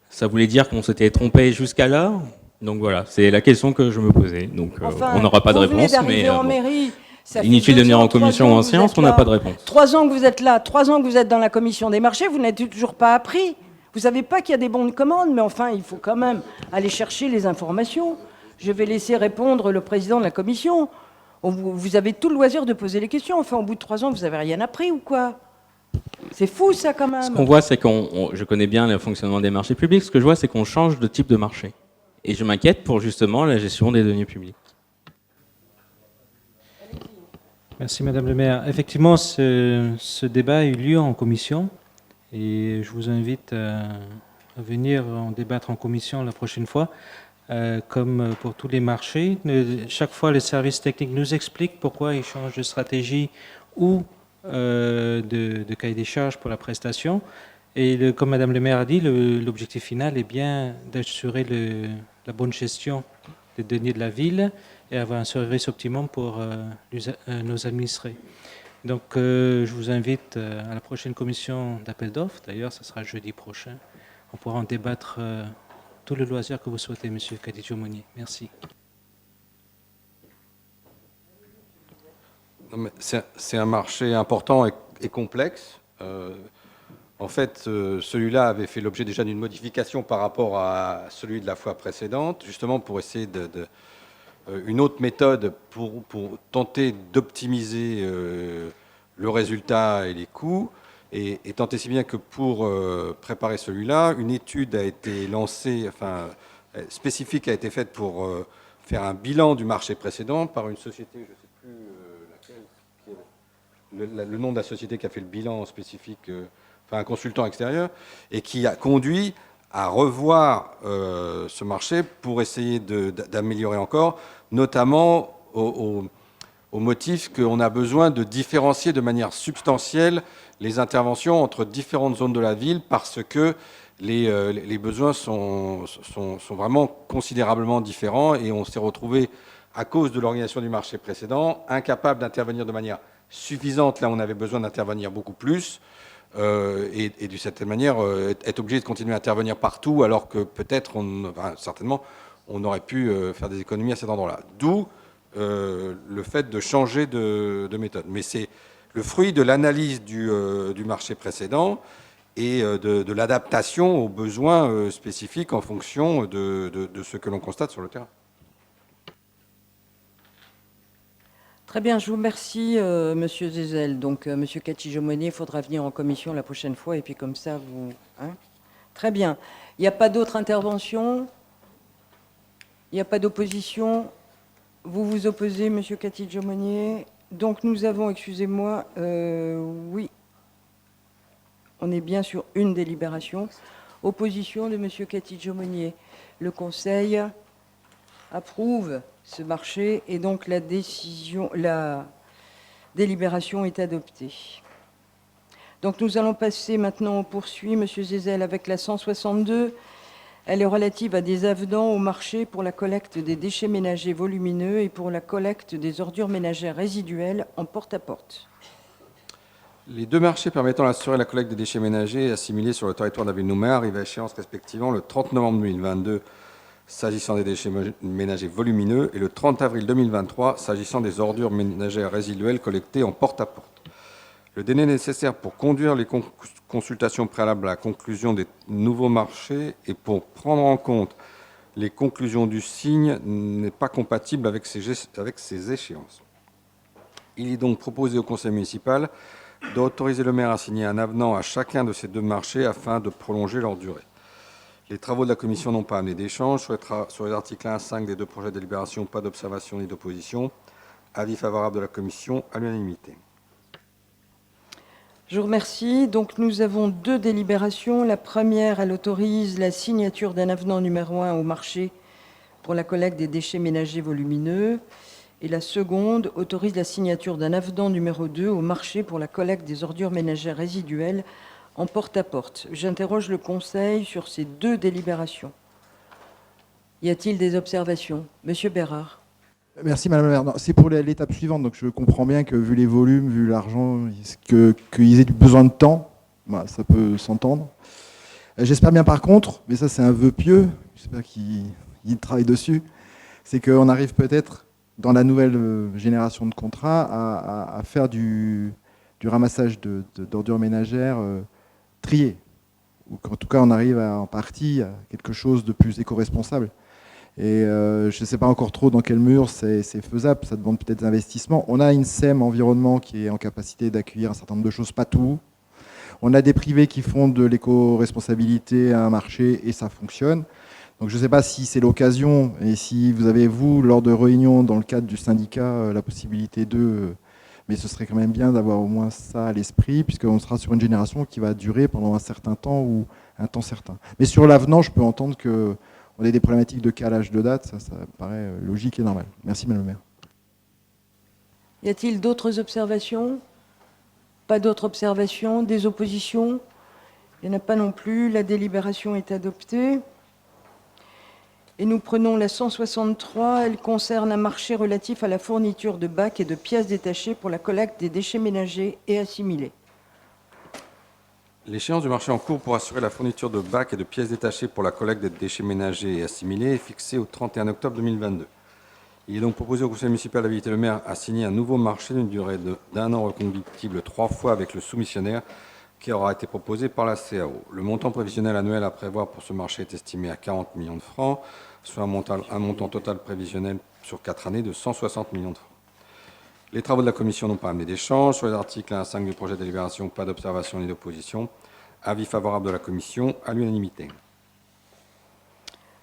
Ça voulait dire qu'on s'était trompé jusqu'alors. Donc voilà, c'est la question que je me posais. Donc Enfin, on n'aura pas de vous venez réponse. d'arriver Mais en mairie, ça fait inutile de 2 venir ans, en commission 3 ou ans en que vous séance, êtes on n'a là. pas de réponse. 3 ans que vous êtes là, 3 ans que vous êtes dans la commission des marchés, vous n'avez toujours pas appris. Vous savez pas qu'il y a des bons de commande, mais enfin, il faut quand même aller chercher les informations. Je vais laisser répondre le président de la commission. Vous avez tout le loisir de poser les questions. Enfin, au bout de 3 ans, vous n'avez rien appris ou quoi? C'est fou, ça, quand même. Ce qu'on voit, c'est je connais bien le fonctionnement des marchés publics. Ce que je vois, c'est qu'on change de type de marché. Et je m'inquiète pour justement la gestion des deniers publics. Merci Madame le maire. Effectivement, ce débat a eu lieu en commission et je vous invite à venir en débattre en commission la prochaine fois. Comme pour tous les marchés, chaque fois les services techniques nous expliquent pourquoi ils changent de stratégie ou de cahier des charges pour la prestation. Et comme Madame le maire a dit, l'objectif final est bien d'assurer la bonne gestion des deniers de la ville et avoir un service optimum pour nos administrés. Donc je vous invite à la prochaine commission d'appel d'offres, d'ailleurs ce sera jeudi prochain, on pourra en débattre tout le loisir que vous souhaitez, Monsieur Catidjo-Monnier. Merci. C'est un marché important et complexe. En fait, celui-là avait fait l'objet déjà d'une modification par rapport à celui de la fois précédente, justement pour essayer une autre méthode pour tenter d'optimiser le résultat et les coûts. Et tant et si bien que pour préparer celui-là, une étude a été lancée, enfin spécifique a été faite pour faire un bilan du marché précédent par une société, je ne sais plus laquelle, le nom de la société qui a fait le bilan spécifique, enfin un consultant extérieur, et qui a conduit à revoir ce marché pour essayer d'améliorer encore, notamment au motif qu'on a besoin de différencier de manière substantielle les interventions entre différentes zones de la ville parce que les besoins sont vraiment considérablement différents et on s'est retrouvé, à cause de l'organisation du marché précédent, incapable d'intervenir de manière suffisante là où on avait besoin d'intervenir beaucoup plus et d'une certaine manière être obligé de continuer à intervenir partout alors que peut-être, certainement, on aurait pu faire des économies à cet endroit-là. D'où le fait de changer de méthode. Mais c'est le fruit de l'analyse du marché précédent et de l'adaptation aux besoins spécifiques en fonction de ce que l'on constate sur le terrain. Très bien, je vous remercie, Monsieur Zézel. Donc, Monsieur Catidjo-Monnier, il faudra venir en commission la prochaine fois, et puis comme ça, vous... Hein? Très bien. Il n'y a pas d'autres interventions? Il n'y a pas d'opposition? Vous vous opposez, Monsieur Catidjo-Monnier? Donc, nous avons, excusez-moi, oui, on est bien sur une délibération. Opposition de Monsieur Catidjo-Monnier. Le Conseil approuve ce marché et donc la délibération est adoptée. Donc nous allons passer maintenant, on poursuit, Monsieur Zézel, avec la 162. Elle est relative à des avenants au marché pour la collecte des déchets ménagers volumineux et pour la collecte des ordures ménagères résiduelles en porte-à-porte. Les deux marchés permettant d'assurer la collecte des déchets ménagers assimilés sur le territoire de la ville de Nouméa arrivent à échéance respectivement le 30 novembre 2022 s'agissant des déchets ménagers volumineux et le 30 avril 2023 s'agissant des ordures ménagères résiduelles collectées en porte-à-porte. Le délai nécessaire pour conduire les consultations préalables à la conclusion des nouveaux marchés et pour prendre en compte Les conclusions du signe n'est pas compatible avec ces échéances. Il est donc proposé au conseil municipal d'autoriser le maire à signer un avenant à chacun de ces deux marchés afin de prolonger leur durée. Les travaux de la commission n'ont pas amené d'échange. Sur les articles 1 à 5 des deux projets de délibération, pas d'observation ni d'opposition. Avis favorable de la commission à l'unanimité. Je vous remercie. Donc, nous avons deux délibérations. La première, elle autorise la signature d'un avenant numéro 1 au marché pour la collecte des déchets ménagers volumineux. Et la seconde autorise la signature d'un avenant numéro 2 au marché pour la collecte des ordures ménagères résiduelles en porte-à-porte. J'interroge le Conseil sur ces deux délibérations. Y a-t-il des observations? Monsieur Bérard. Merci Madame la maire. Non, c'est pour l'étape suivante, donc je comprends bien que vu les volumes, vu l'argent, qu'ils aient du besoin de temps, bah, ça peut s'entendre. J'espère bien par contre, mais ça c'est un vœu pieux, j'espère qu'il travaille dessus, c'est qu'on arrive peut-être dans la nouvelle génération de contrats à faire du ramassage d'ordures ménagères triées. Ou qu'en tout cas on arrive en partie à quelque chose de plus éco-responsable. Et je ne sais pas encore trop dans quelle mesure c'est faisable, ça demande peut-être des investissements. On a une SEM environnement qui est en capacité d'accueillir un certain nombre de choses, pas tout. On a des privés qui font de l'éco-responsabilité à un marché et ça fonctionne. Donc je ne sais pas si c'est l'occasion et si vous avez, vous, lors de réunions dans le cadre du syndicat, la possibilité mais ce serait quand même bien d'avoir au moins ça à l'esprit, puisqu'on sera sur une génération qui va durer pendant un certain temps ou un temps certain. Mais sur l'avenant, je peux entendre qu'on ait des problématiques de calage de date, ça paraît logique et normal. Merci Madame le maire. Y a-t-il d'autres observations? Pas d'autres observations? Des oppositions? Il n'y en a pas non plus. La délibération est adoptée. Et nous prenons la 163. Elle concerne un marché relatif à la fourniture de bacs et de pièces détachées pour la collecte des déchets ménagers et assimilés. L'échéance du marché en cours pour assurer la fourniture de bacs et de pièces détachées pour la collecte des déchets ménagers et assimilés est fixée au 31 octobre 2022. Il est donc proposé au conseil municipal d'habiliter le maire à signer un nouveau marché d'une durée d'un an reconductible 3 fois avec le soumissionnaire qui aura été proposé par la CAO. Le montant prévisionnel annuel à prévoir pour ce marché est estimé à 40 millions de francs, soit un montant total prévisionnel sur 4 années de 160 millions de francs. Les travaux de la commission n'ont pas amené d'échange. Sur les articles 1 à 5 du projet de délibération, pas d'observation ni d'opposition. Avis favorable de la commission à l'unanimité.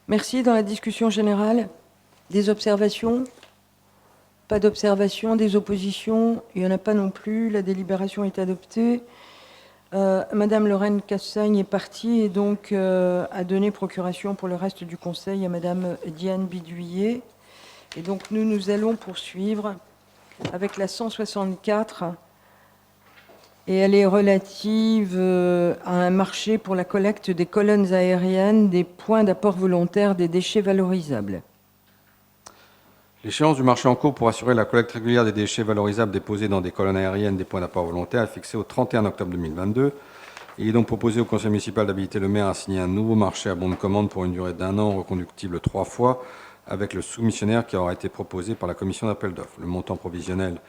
Merci. Dans la discussion générale, des observations? Pas d'observations, des oppositions? Il n'y en a pas non plus. La délibération est adoptée. Madame Lorraine Cassagne est partie et donc a donné procuration pour le reste du Conseil à Madame Diane Bidouillet. Et donc nous allons poursuivre avec la 164. Et elle est relative à un marché pour la collecte des colonnes aériennes des points d'apport volontaire des déchets valorisables. L'échéance du marché en cours pour assurer la collecte régulière des déchets valorisables déposés dans des colonnes aériennes des points d'apport volontaire est fixée au 31 octobre 2022. Il est donc proposé au conseil municipal d'habiliter le maire à signer un nouveau marché à bon de commande pour une durée d'1 an reconductible 3 fois avec le soumissionnaire qui aura été proposé par la commission d'appel d'offres. Le montant provisionnel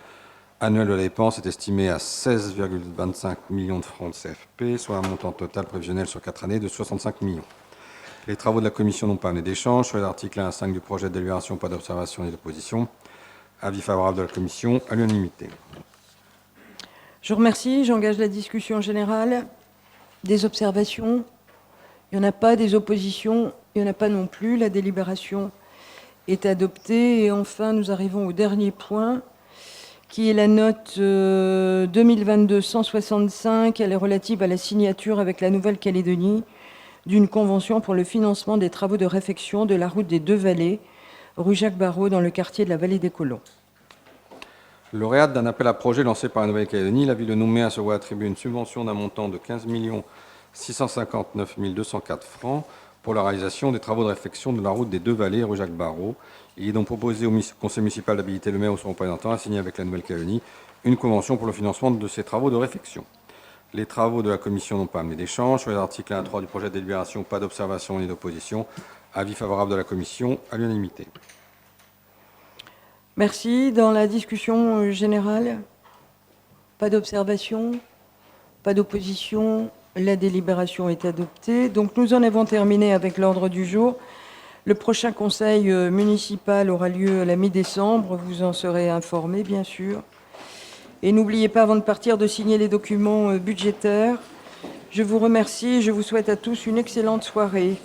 annuel de la dépense est estimé à 16,25 millions de francs de CFP, soit un montant total prévisionnel sur 4 années de 65 millions. Les travaux de la commission n'ont pas amené d'échange. Sur les articles 1 à 5 du projet de délibération, pas d'observation ni d'opposition. Avis favorable de la commission à l'unanimité. Je vous remercie. J'engage la discussion générale. Des observations? Il n'y en a pas. Des oppositions? Il n'y en a pas non plus. La délibération est adoptée. Et enfin, nous arrivons au dernier point, qui est la note 2022-165. Elle est relative à la signature avec la Nouvelle-Calédonie d'une convention pour le financement des travaux de réfection de la route des Deux Vallées, rue Jacques Barrault, dans le quartier de la Vallée des Colons. Lauréate d'un appel à projet lancé par la Nouvelle-Calédonie, la ville de Nouméa se voit attribuer une subvention d'un montant de 15 659 204 francs pour la réalisation des travaux de réfection de la route des Deux Vallées, rue Jacques Barrault. Il est donc proposé au conseil municipal d'habiliter le maire ou son représentant à signer avec la Nouvelle-Calédonie une convention pour le financement de ces travaux de réfection. Les travaux de la commission n'ont pas amené d'échange. Sur les articles 1 à 3 du projet de délibération, pas d'observation ni d'opposition. Avis favorable de la commission à l'unanimité. Merci. Dans la discussion générale, pas d'observation, pas d'opposition. La délibération est adoptée. Donc nous en avons terminé avec l'ordre du jour. Le prochain conseil municipal aura lieu à la mi-décembre. Vous en serez informés, bien sûr. Et n'oubliez pas, avant de partir, de signer les documents budgétaires. Je vous remercie et je vous souhaite à tous une excellente soirée.